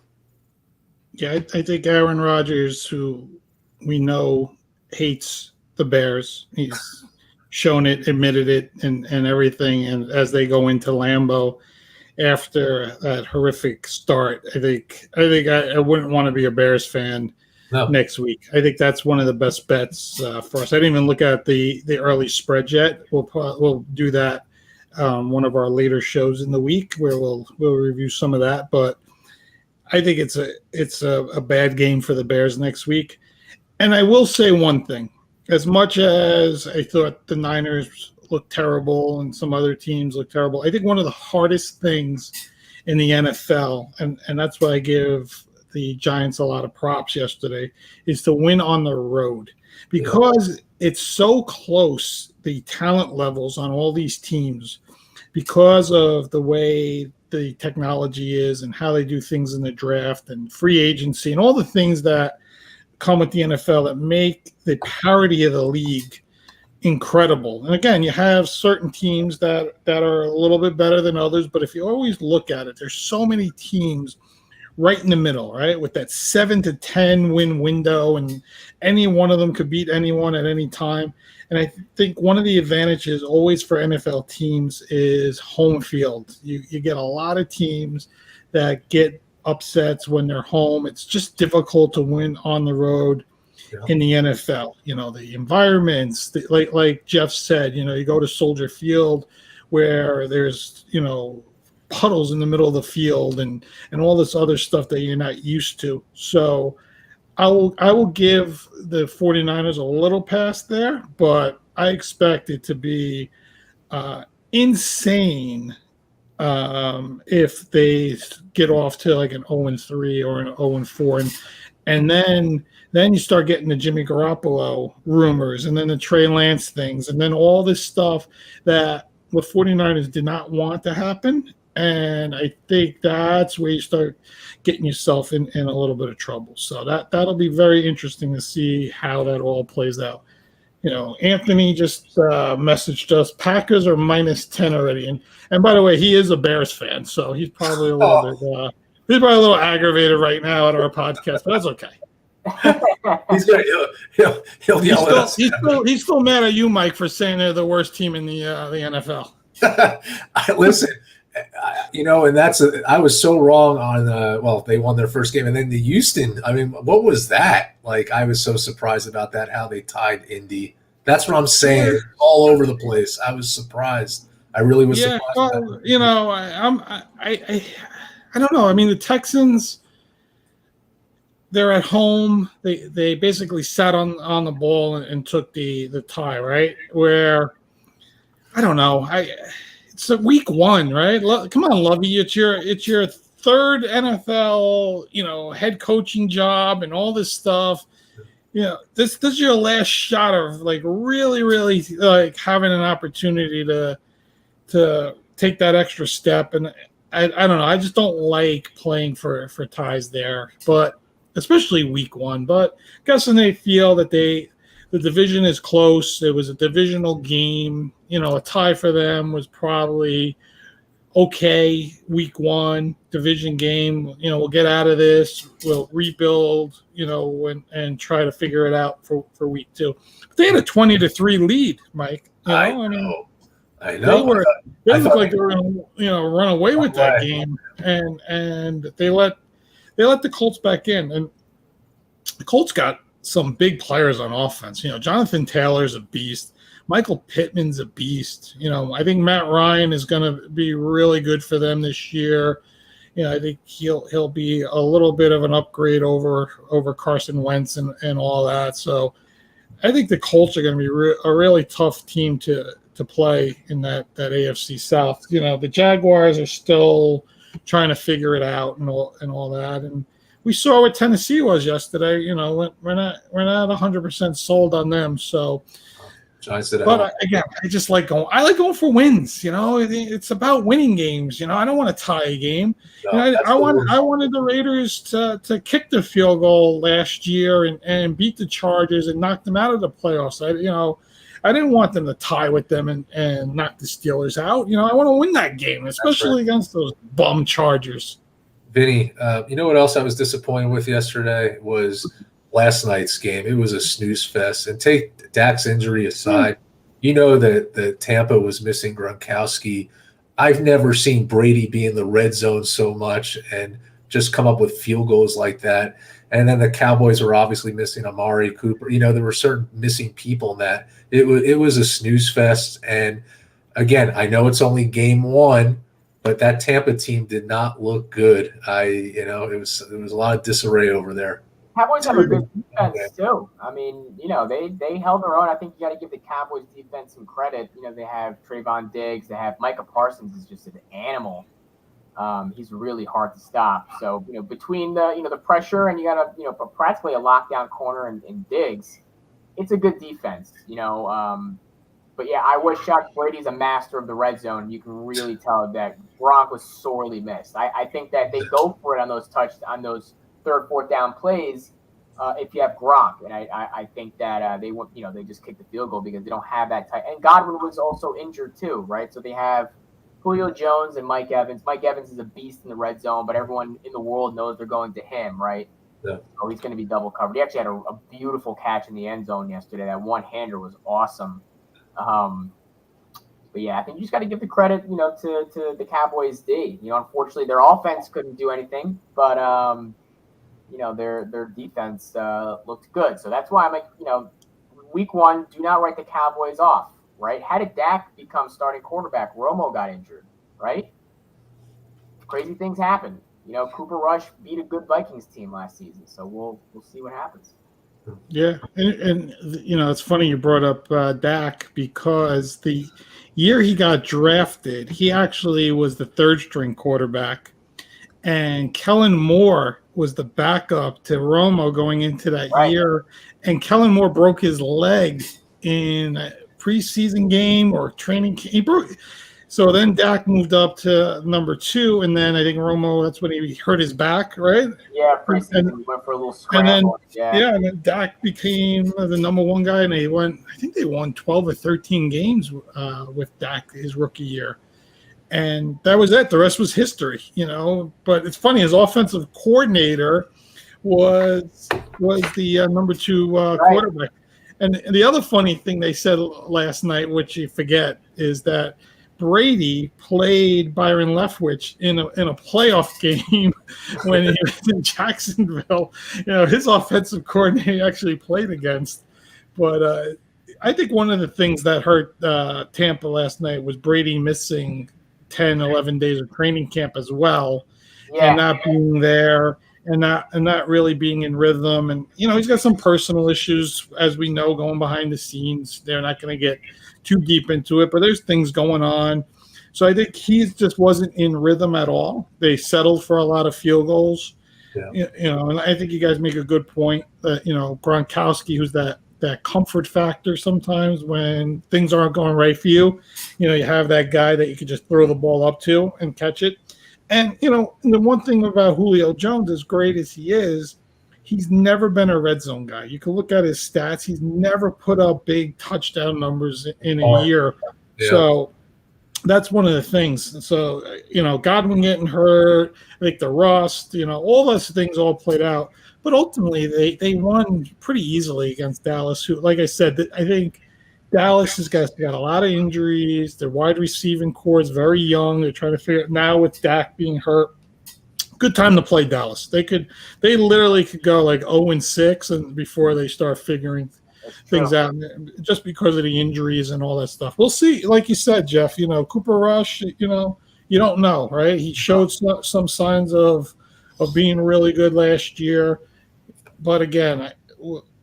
Yeah, I think Aaron Rodgers, who we know hates the Bears, shown it, admitted it, and everything. And as they go into Lambeau after that horrific start, I think I wouldn't want to be a Bears fan next week. I think that's one of the best bets for us. I didn't even look at the early spread yet. We'll do that one of our later shows in the week where we'll review some of that. But I think it's a bad game for the Bears next week. And I will say one thing. As much as I thought the Niners looked terrible and some other teams look terrible, I think one of the hardest things in the NFL, and that's why I give the Giants a lot of props yesterday, is to win on the road. Because it's so close, the talent levels on all these teams, because of the way the technology is and how they do things in the draft and free agency and all the things that come with the NFL that make the parity of the league incredible. And again, you have certain teams that are a little bit better than others, but if you always look at it, there's so many teams right in the middle, right, with that 7 to 10 win window, and any one of them could beat anyone at any time. And I think one of the advantages always for NFL teams is home field. You get a lot of teams that get upsets when they're home. It's just difficult to win on the road in the NFL. The environments, like Jeff said, you go to Soldier Field where there's, puddles in the middle of the field and all this other stuff that you're not used to. So I will give the 49ers a little pass there, but I expect it to be insane if they get off to like an 0-3 or an 0-4, and then you start getting the Jimmy Garoppolo rumors, and then the Trey Lance things, and then all this stuff that the 49ers did not want to happen. And I think that's where you start getting yourself in a little bit of trouble. So that'll be very interesting to see how that all plays out. Anthony just messaged us, Packers are -10 already. And by the way, he is a Bears fan, so he's probably a little bit he's probably a little aggravated right now at our podcast, but that's okay. He'll yell at us. He's still mad at you, Mike, for saying they're the worst team in the NFL. Listen, and I was so wrong on they won their first game, and then the Houston. I mean, what was that? Like, I was so surprised about that, how they tied Indy. That's what I'm saying. All over the place. I was surprised. I really was surprised. I don't know. I mean, the Texans, they're at home. They basically sat on the ball and took the tie, right? Where I don't know. It's week 1, right? Come on, Lovey. It's your third NFL, head coaching job and all this stuff. This is your last shot of like really, really like having an opportunity to take that extra step. And I don't know. I just don't like playing for ties there, but especially week 1. But guessing they feel that the division is close. It was a divisional game. A tie for them was probably okay. Week 1 division game. We'll get out of this. We'll rebuild. And try to figure it out for week 2. But they had a 20-3 lead, Mike. I know. They looked like they were going to run away with that game, and they let the Colts back in, and the Colts got some big players on offense. Jonathan Taylor's a beast. Michael Pittman's a beast. I think Matt Ryan is going to be really good for them this year. I think he'll be a little bit of an upgrade over Carson Wentz and all that. So I think the Colts are going to be a really tough team to play in that AFC South. The Jaguars are still trying to figure it out and all that. And we saw what Tennessee was yesterday. We're not 100% sold on them. So, but again, I just like going. I like going for wins. It's about winning games. I don't want to tie a game. No, I wanted the Raiders to kick the field goal last year and beat the Chargers and knock them out of the playoffs. I didn't want them to tie with them and knock the Steelers out. I want to win that game, especially against those bum Chargers. Vinny, you know what else I was disappointed with yesterday was last night's game. It was a snooze fest. And take Dak's injury aside, you know that Tampa was missing Gronkowski. I've never seen Brady be in the red zone so much and just come up with field goals like that. And then the Cowboys were obviously missing Amari Cooper. There were certain missing people in that. It was a snooze fest. And again, I know it's only game one, but that Tampa team did not look good. It was a lot of disarray over there. Cowboys have a good defense too. I mean, they held their own. I think you got to give the Cowboys defense some credit. They have Trayvon Diggs. They have Micah Parsons is just an animal. He's really hard to stop. So between the pressure and you got practically a lockdown corner in Diggs, it's a good defense. But yeah, I was shocked. Brady's a master of the red zone. You can really tell that Gronk was sorely missed. I think that they go for it on those third, fourth down plays if you have Gronk, and I think that they just kick the field goal because they don't have that type. And Godwin was also injured too, right? So they have Julio Jones and Mike Evans. Mike Evans is a beast in the red zone, but everyone in the world knows they're going to him, right? Yeah. So he's going to be double covered. He actually had a beautiful catch in the end zone yesterday. That one-hander was awesome. But yeah, I think you just got to give the credit, to the Cowboys D. Unfortunately, their offense couldn't do anything, but their defense looked good. So that's why I'm like, week one, do not write the Cowboys off, right? How did Dak become starting quarterback? Romo got injured, right? Crazy things happen. Cooper Rush beat a good Vikings team last season, so we'll see what happens. Yeah, and it's funny you brought up Dak because the year he got drafted, he actually was the third-string quarterback, and Kellen Moore was the backup to Romo going into that year, and Kellen Moore broke his leg in a preseason game or training. He broke. So then Dak moved up to number 2, and then I think Romo, that's when he hurt his back, right? Yeah, preseason, we went for a little scramble. And then Dak became the number 1 guy, and I think they won 12 or 13 games with Dak his rookie year. And that was it. The rest was history, But it's funny, his offensive coordinator was the number 2 quarterback. And the other funny thing they said last night, which you forget, is that Brady played Byron Leftwich in a playoff game when he was in Jacksonville. His offensive coordinator actually played against. But I think one of the things that hurt Tampa last night was Brady missing 10, 11 days of training camp as well, and not being there and not really being in rhythm. And, he's got some personal issues, as we know, going behind the scenes. They're not going to get too deep into it, but there's things going on. So I think he just wasn't in rhythm at all. They settled for a lot of field goals. Yeah. And I think you guys make a good point that, Gronkowski, who's that comfort factor sometimes when things aren't going right for you. You have that guy that you can just throw the ball up to and catch it. And, the one thing about Julio Jones, as great as he is, he's never been a red zone guy. You can look at his stats. He's never put up big touchdown numbers in a year. Yeah. So that's one of the things. So, Godwin getting hurt, I think the rust, all those things all played out. But ultimately, they won pretty easily against Dallas, who, like I said, I think Dallas has got a lot of injuries. Their wide receiving core is very young. They're trying to figure it now with Dak being hurt. Good time to play Dallas. They literally could go like 0-6 and before they start figuring things out, just because of the injuries and all that stuff. We'll see. Like you said, Jeff, Cooper Rush, you don't know, right? He showed some signs of being really good last year. But again,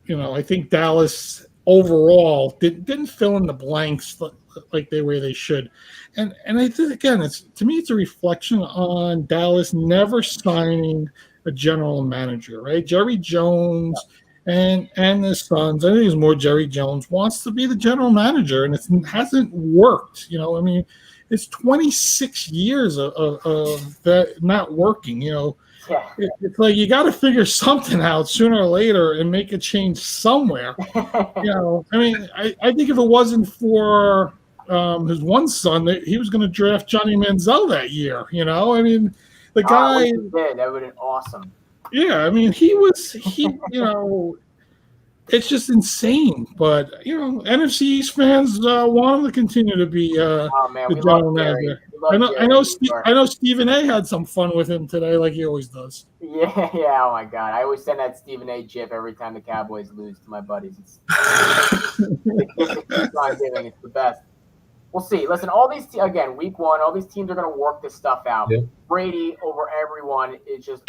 I think Dallas overall didn't fill in the blanks like they should. And I think, again, it's a reflection on Dallas never signing a general manager, right? Jerry Jones and the Suns, I think it's more Jerry Jones, wants to be the general manager, and it hasn't worked. It's 26 years of that not working, It's like you got to figure something out sooner or later and make a change somewhere. I think if it wasn't for his one son, he was going to draft Johnny Manziel that year. The guy. That would have been awesome. Yeah, he it's just insane. But NFC East fans want him to continue to be Oh man, the we general love Jerry. manager. We love I know, Jerry I know, in New York. I know. Stephen A. had some fun with him today, like he always does. Yeah, yeah. Oh my God, I always send that Stephen A. gif every time the Cowboys lose to my buddies. It's the gift that keeps on giving. It's the best. We'll see. Listen, all these again, week one, all these teams are going to work this stuff out. Yep. Brady over everyone is just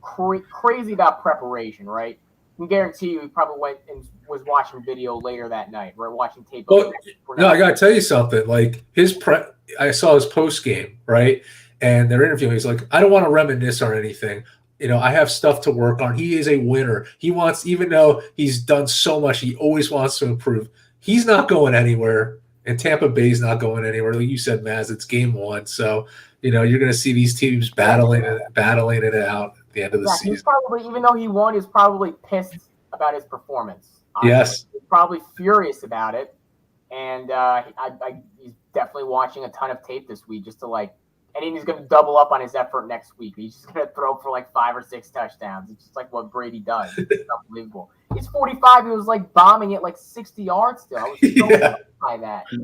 crazy about preparation, right? I can guarantee you he probably went and was watching video later that night. We're watching tape. Well, no, I got to tell you something. Like I saw his post game, right? And they're interviewing. He's like, I don't want to reminisce or anything. I have stuff to work on. He is a winner. He wants, even though he's done so much, he always wants to improve. He's not going anywhere. And Tampa Bay's not going anywhere. Like you said, Maz, it's game one. So, you're going to see these teams battling it out at the end of the season. He's probably, even though he won, he's probably pissed about his performance. Yes. He's probably furious about it. And he's definitely watching a ton of tape this week just to and then he's going to double up on his effort next week. He's just going to throw for 5 or 6 touchdowns. It's just like what Brady does. It's unbelievable. He's 45. He was bombing it 60 yards still. I was so by that. He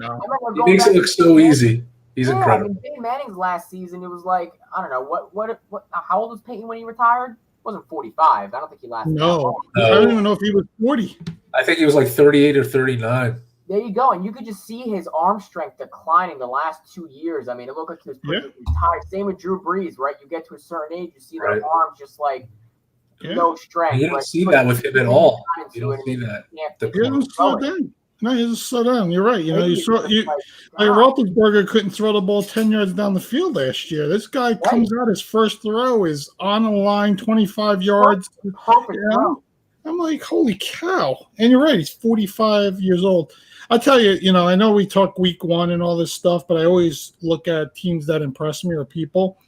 makes it look so easy. He's incredible. Peyton Manning's last season, it was I don't know what. How old was Peyton when he retired? It wasn't 45. I don't think he lasted. No, I don't even know if he was 40. I think he was 38 or 39. There you go, and you could just see his arm strength declining the last 2 years. I mean, it looked like he was pretty retired. Same with Drew Brees, right? You get to a certain age, you see their arms just no strength. You don't see that with him at all. You don't see that. He doesn't slow down. No, he doesn't slow down. You're right. Roethlisberger couldn't throw the ball 10 yards down the field last year. This guy comes out, his first throw is on the line, 25 yards. Perfect throw. I'm like, holy cow. And you're right. He's 45 years old. I'll tell you, I know we talk week one and all this stuff, but I always look at teams that impress me or people.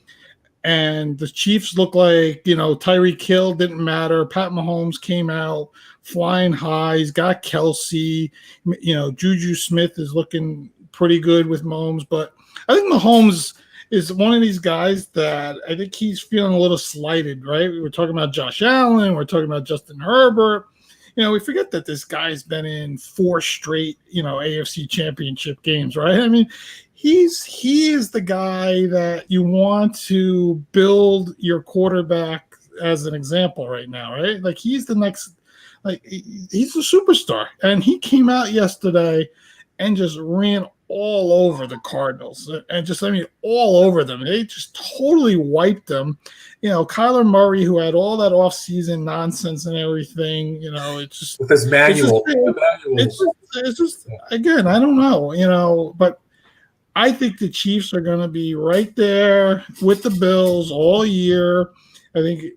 And the Chiefs look like, Tyreek Hill didn't matter. Pat Mahomes came out flying high. He's got Kelsey. Juju Smith is looking pretty good with Mahomes. But I think Mahomes is one of these guys that I think he's feeling a little slighted, right? We were talking about Josh Allen. We're talking about Justin Herbert. We forget that this guy's been in 4 straight, AFC championship games, right? I mean, he is the guy that you want to build your quarterback as an example right now, right? He's the next, he's a superstar. And he came out yesterday and just ran all over the Cardinals and all over them. They just totally wiped them. Kyler Murray, who had all that offseason nonsense and everything, it's just with his manual. It's just again, I don't know, but I think the Chiefs are going to be right there with the Bills all year. I think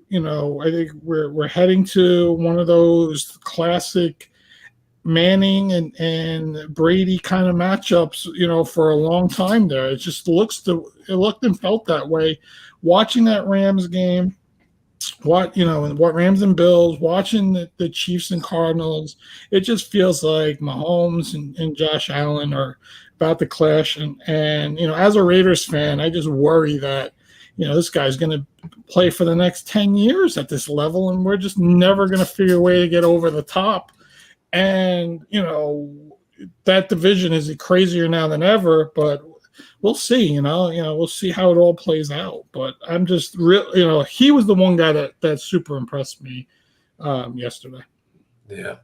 we're heading to one of those classic Manning and Brady kind of matchups, for a long time there. It just looked and felt that way. Watching that Rams game, what Rams and Bills, watching the Chiefs and Cardinals, it just feels like Mahomes and Josh Allen are about to clash. And as a Raiders fan, I just worry that this guy's going to play for the next 10 years at this level, and we're just never going to figure a way to get over the top. And that division is crazier now than ever, but we'll see. We'll see how it all plays out. But I'm just real. He was the one guy that super impressed me yesterday. Yeah,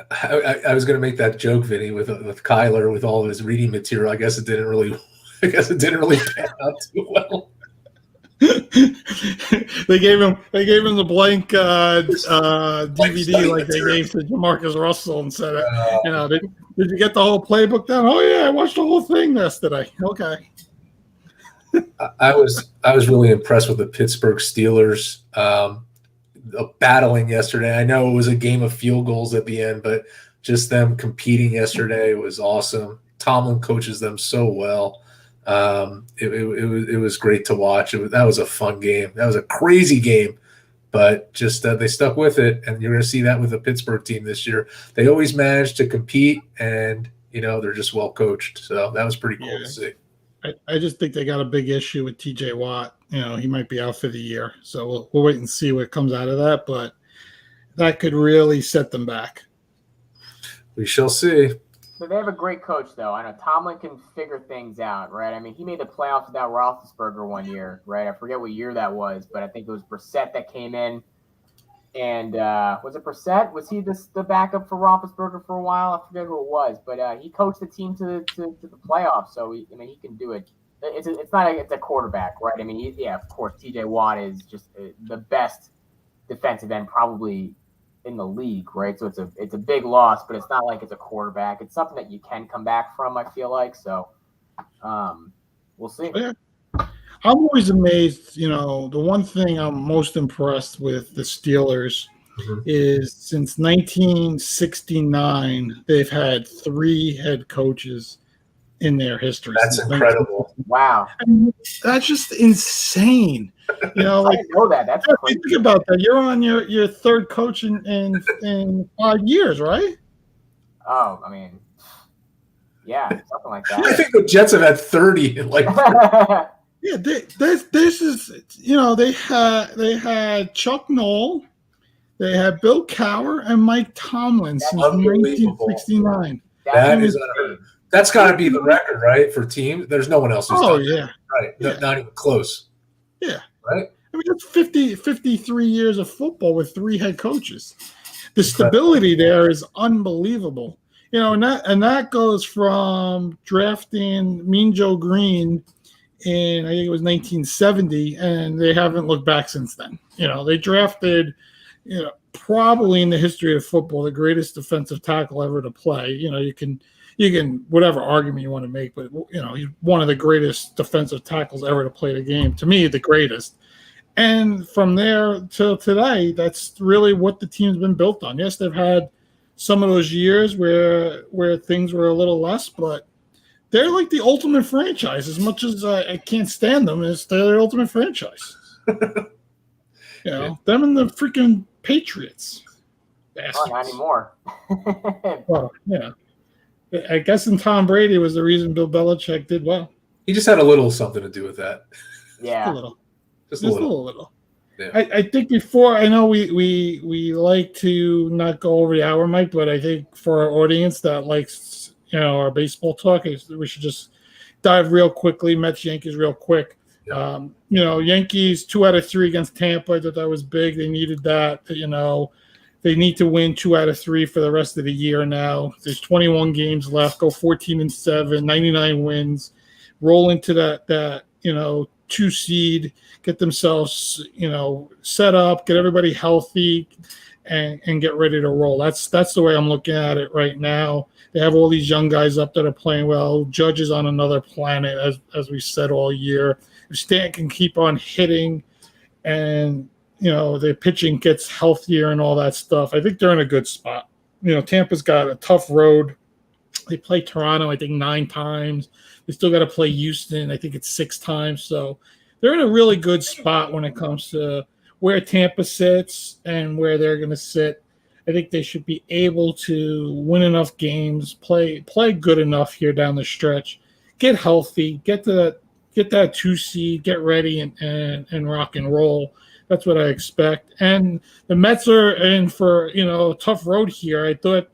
I was going to make that joke, Vinny, with Kyler with all of his reading material. I guess it didn't really pan out too well. They gave him the blank DVD like they gave to Jamarcus Russell and said, did you get the whole playbook down? Oh yeah, I watched the whole thing yesterday. Okay. I was really impressed with the Pittsburgh Steelers battling yesterday. I know it was a game of field goals at the end, but just them competing yesterday was awesome. Tomlin coaches them so well. It was great to watch. That was a fun game. That was a crazy game, but just they stuck with it, and you're going to see that with the Pittsburgh team this year. They always manage to compete, and they're just well coached. So that was pretty cool to see. I just think they got a big issue with TJ Watt. He might be out for the year, so we'll wait and see what comes out of that. But that could really set them back. We shall see. So they have a great coach, though. I know Tomlin can figure things out, right? I mean, he made the playoffs without Roethlisberger one year, right? I forget what year that was, but I think it was Brissett that came in. And was it Brissett? Was he the backup for Roethlisberger for a while? I forget who it was, but he coached the team to the playoffs, so he can do it. It's a quarterback, right? I mean, of course, T.J. Watt is just the best defensive end probably in the league, right? So it's a big loss, but it's not like it's a quarterback. It's something that you can come back from, I feel like. So we'll see. Yeah. I'm always amazed, the one thing I'm most impressed with the Steelers is since 1969, they've had 3 head coaches in their history. That's incredible. Wow. I mean, that's just insane. I didn't know that. That's crazy. Think about that. You're on your third coach in 5 years, right? Oh, I mean, yeah, something like that. I think the Jets have had 30. Yeah, this is they had Chuck Noll, they had Bill Cowher and Mike Tomlin since 1969. That is unheard of. That's got to be the record, right, for teams. There's no one else who's done yeah, right, yeah. Not even close. Yeah, right. I mean, that's 53 years of football with 3 head coaches. The stability there is unbelievable. And that goes from drafting Mean Joe Green in, I think it was 1970, and they haven't looked back since then. They drafted, probably in the history of football, the greatest defensive tackle ever to play. You can whatever argument you want to make, but he's one of the greatest defensive tackles ever to play the game. To me, the greatest. And from there till today, that's really what the team's been built on. Yes, they've had some of those years where things were a little less, but they're like the ultimate franchise. As much as I can't stand them, they're the ultimate franchise. Them and the freaking Patriots. Oh, not anymore. Well, yeah. I guess in Tom Brady was the reason Bill Belichick did well. He just had a little something to do with that. Yeah. Just a little. Yeah. I think before, I know we like to not go over the hour, Mike, but I think for our audience that likes our baseball talk, we should just dive real quickly. Mets, Yankees real quick. Yeah. Yankees 2 out of 3 against Tampa. I thought that was big. They needed that. They need to win 2 out of 3 for the rest of the year now. There's 21 games left. Go 14-7, 99 wins. Roll into that 2 seed. Get themselves set up. Get everybody healthy, and get ready to roll. That's the way I'm looking at it right now. They have all these young guys up that are playing well. Judge is on another planet, as we said all year. If Stan can keep on hitting, and their pitching gets healthier and all that stuff, I think they're in a good spot. Tampa's got a tough road. They play Toronto, I think, 9 times. They still got to play Houston, I think it's 6 times. So they're in a really good spot when it comes to where Tampa sits and where they're going to sit. I think they should be able to win enough games, play good enough here down the stretch, get healthy, get that 2 seed, get ready and rock and roll. That's what I expect. And the Mets are in for a tough road here. I thought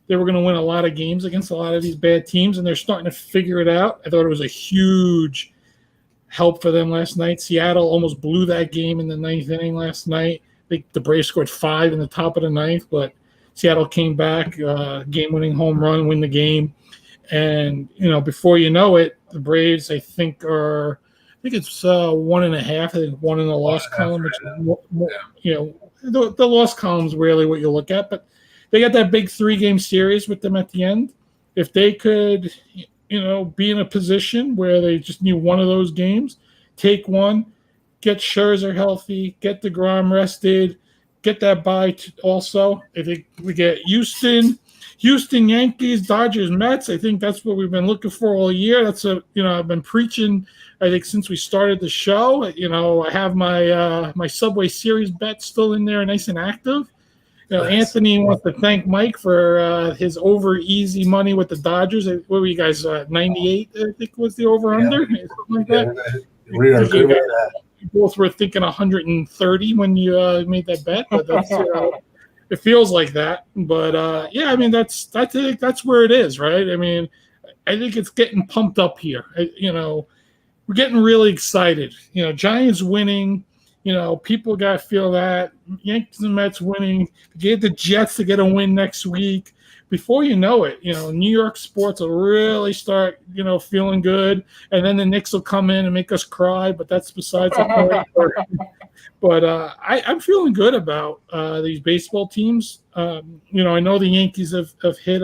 they were going to win a lot of games against a lot of these bad teams, and they're starting to figure it out. I thought it was a huge help for them last night. Seattle almost blew that game in the 9th inning last night. I think the Braves scored 5 in the top of the 9th, but Seattle came back, game-winning home run, win the game. And, before you know it, the Braves, I think it's 1.5. I think 1 in the loss column. Which, the loss column is really what you look at. But they got that big 3-game series with them at the end. If they could, be in a position where they just need one of those games, take one, get Scherzer healthy, get DeGrom rested, get that bye also. I think we get Houston, Yankees, Dodgers, Mets. I think that's what we've been looking for all year. That's I've been preaching, I think, since we started the show. I have my Subway Series bet still in there, nice and active. Anthony wants to thank Mike for his over easy money with the Dodgers. What were you guys, 98, I think was the over-under? Something like that. We are good with that. You both were thinking 130 when you made that bet. But that's, It feels like that, but yeah, I mean that's where it is, right? I mean, I think it's getting pumped up here. We're getting really excited. Giants winning. People got to feel that. Yankees and Mets winning. Get the Jets to get a win next week. Before you know it, New York sports will really start, feeling good. And then the Knicks will come in and make us cry, but that's besides the point. But I'm feeling good about these baseball teams. I know the Yankees have hit,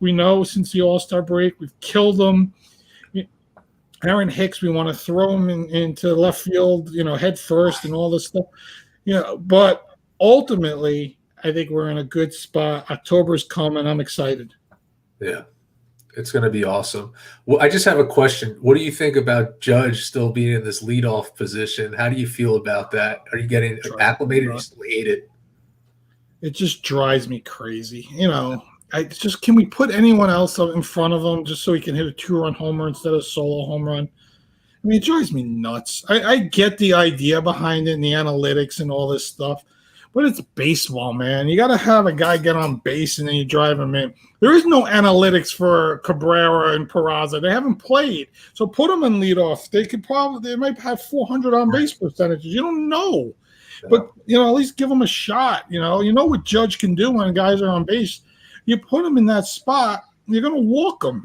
we know since the All-Star break, we've killed them. Aaron Hicks, we want to throw him into left field, head first and all this stuff. But ultimately, I think we're in a good spot. October's coming. I'm excited. Yeah, it's going to be awesome. Well, I just have a question. What do you think about Judge still being in this leadoff position? How do you feel about that? Are you getting acclimated or you still hate it? It just drives me crazy. Can we put anyone else up in front of him just so he can hit a 2-run homer instead of a solo home run? I mean, it drives me nuts. I get the idea behind it and the analytics and all this stuff, but it's baseball, man. You got to have a guy get on base and then you drive him in. There is no analytics for Cabrera and Peraza. They haven't played. So put them in leadoff. They might have 400 on base percentages. You don't know. But, at least give them a shot. You know what Judge can do when guys are on base. You put him in that spot, you're going to walk them,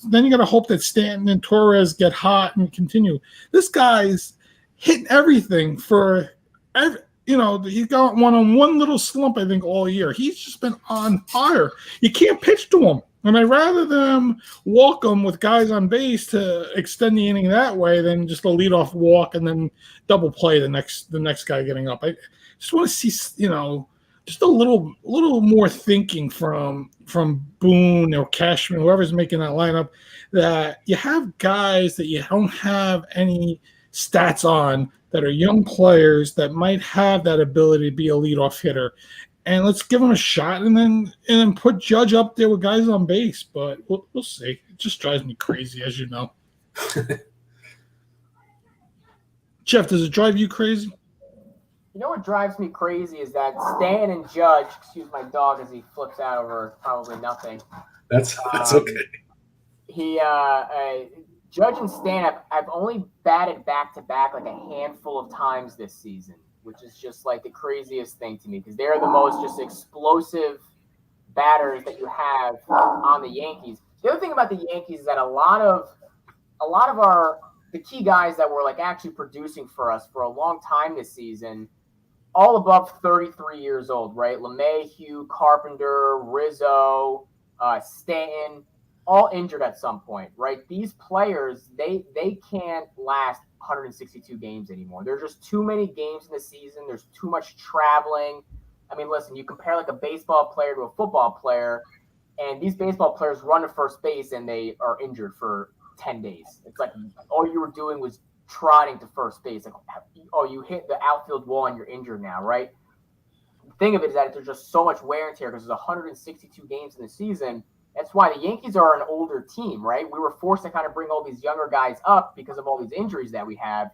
then you got to hope that Stanton and Torres get hot and continue. This guy's hitting everything he got one little slump, I think, all year. He's just been on fire. You can't pitch to him. And I'd rather them walk him with guys on base to extend the inning that way than just a leadoff walk and then double play the next guy getting up. I just want to see, just a little more thinking from Boone or Cashman, whoever's making that lineup, that you have guys that you don't have any stats on that are young players that might have that ability to be a leadoff hitter. And let's give them a shot and then put Judge up there with guys on base. But we'll see. It just drives me crazy, as you know. Jeff, does it drive you crazy? You know what drives me crazy is that Stan and Judge, excuse my dog as he flips out over probably nothing. That's okay. Judge and Stan, I've only batted back-to-back like a handful of times this season, which is just like the craziest thing to me because they're the most just explosive batters that you have on the Yankees. The other thing about the Yankees is that a lot of the key guys that were like actually producing for us for a long time this season, all above 33 years old, right? LeMahieu, Carpenter, Rizzo, Stanton, all injured at some point, right? These players, they can't last 162 games anymore. There's just too many games in the season. There's too much traveling. I mean, listen, you compare like a baseball player to a football player, and these baseball players run to first base and they are injured for 10 days. It's like all you were doing was trotting to first base. Like, oh, you hit the outfield wall and you're injured now, right? The thing of it is that there's just so much wear and tear because there's 162 games in the season. That's why the Yankees are an older team, right? We were forced to kind of bring all these younger guys up because of all these injuries that we have.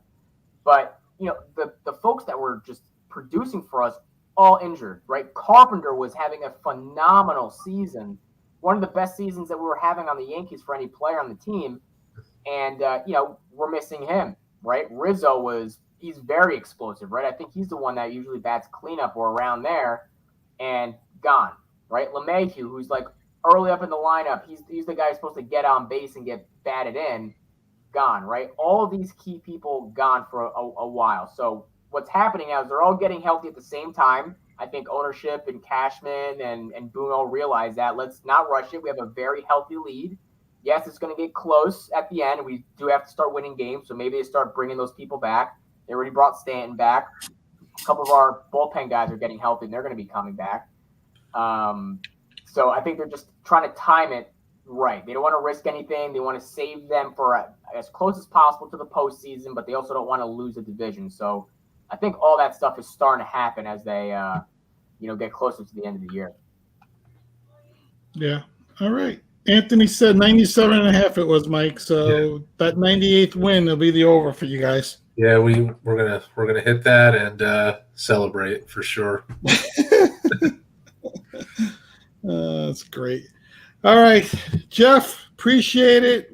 But, the folks that were just producing for us, all injured, right? Carpenter was having a phenomenal season, one of the best seasons that we were having on the Yankees for any player on the team. And, we're missing him, right? Rizzo he's very explosive, right? I think he's the one that usually bats cleanup or around there and gone, right? LeMahieu, who's like early up in the lineup, he's the guy who's supposed to get on base and get batted in, gone, right? All of these key people gone for a while. So what's happening now is they're all getting healthy at the same time. I think ownership and Cashman and Boone all realize that. Let's not rush it. We have a very healthy lead. Yes, it's going to get close at the end. We do have to start winning games, so maybe they start bringing those people back. They already brought Stanton back. A couple of our bullpen guys are getting healthy, and they're going to be coming back. So I think they're just trying to time it right. They don't want to risk anything. They want to save them for as close as possible to the postseason, but they also don't want to lose a division. So I think all that stuff is starting to happen as they, get closer to the end of the year. Yeah. All right. Anthony said 97.5 it was, Mike. So that 98th win will be the over for you guys. Yeah, we're gonna hit that and celebrate for sure. That's great. All right, Jeff, appreciate it.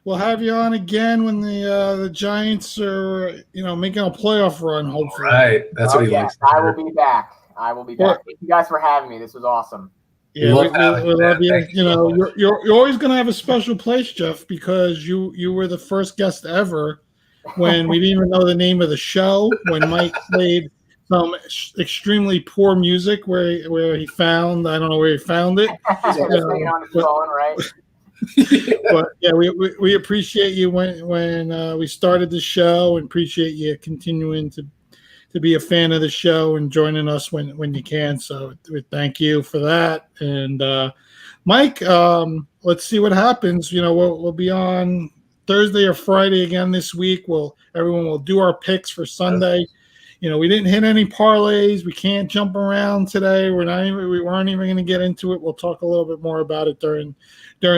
We'll have you on again when the Giants are making a playoff run. Hopefully, right. That's what he likes. I will be back. Thank you guys for having me. This was awesome. Yeah, we love you. You're always going to have a special place, Jeff, because you were the first guest ever when we didn't even know the name of the show, when Mike played some extremely poor music where he found, I don't know where he found it. On his phone, right? But yeah, we appreciate you when we started the show, and appreciate you continuing to be a fan of the show and joining us when you can. So we thank you for that. And Mike, let's see what happens. We'll be on Thursday or Friday again this week. Everyone will do our picks for Sunday. We didn't hit any parlays. We can't jump around today. We weren't even going to get into it. We'll talk a little bit more about it during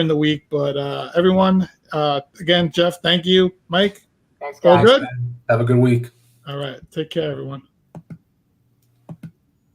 the week. But everyone, again, Jeff, thank you. Mike, thanks, guys. All good? Have a good week. All right. Take care, everyone.